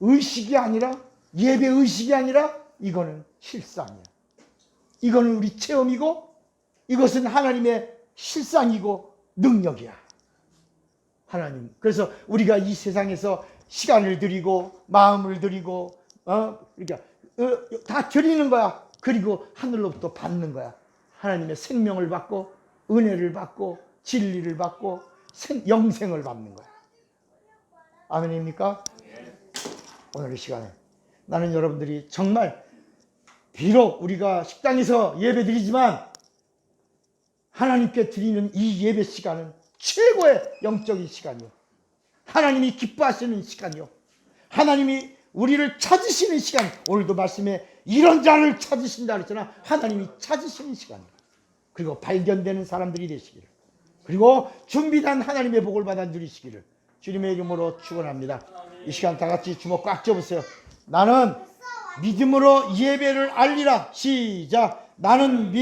의식이 아니라 예배 의식이 아니라 이거는 실상이야. 이거는 우리 체험이고 이것은 하나님의 실상이고 능력이야. 하나님. 그래서 우리가 이 세상에서 시간을 드리고 마음을 드리고 그러니까 다 드리는 거야. 그리고 하늘로부터 받는 거야. 하나님의 생명을 받고 은혜를 받고 진리를 받고 영생을 받는 거야. 아멘입니까? 오늘 이 시간에 나는 여러분들이 정말 비록 우리가 식당에서 예배 드리지만 하나님께 드리는 이 예배 시간은 최고의 영적인 시간이요. 하나님이 기뻐하시는 시간이요. 하나님이 우리를 찾으시는 시간. 오늘도 말씀에 이런 자를 찾으신다 그랬잖아. 하나님이 찾으시는 시간이요. 그리고 발견되는 사람들이 되시기를. 그리고 준비된 하나님의 복을 받아 누리시기를 주님의 이름으로 축원합니다. 이 시간 다 같이 주먹 꽉 쥐어보세요. 나는 믿음으로 예배를 알리라. 시작. 나는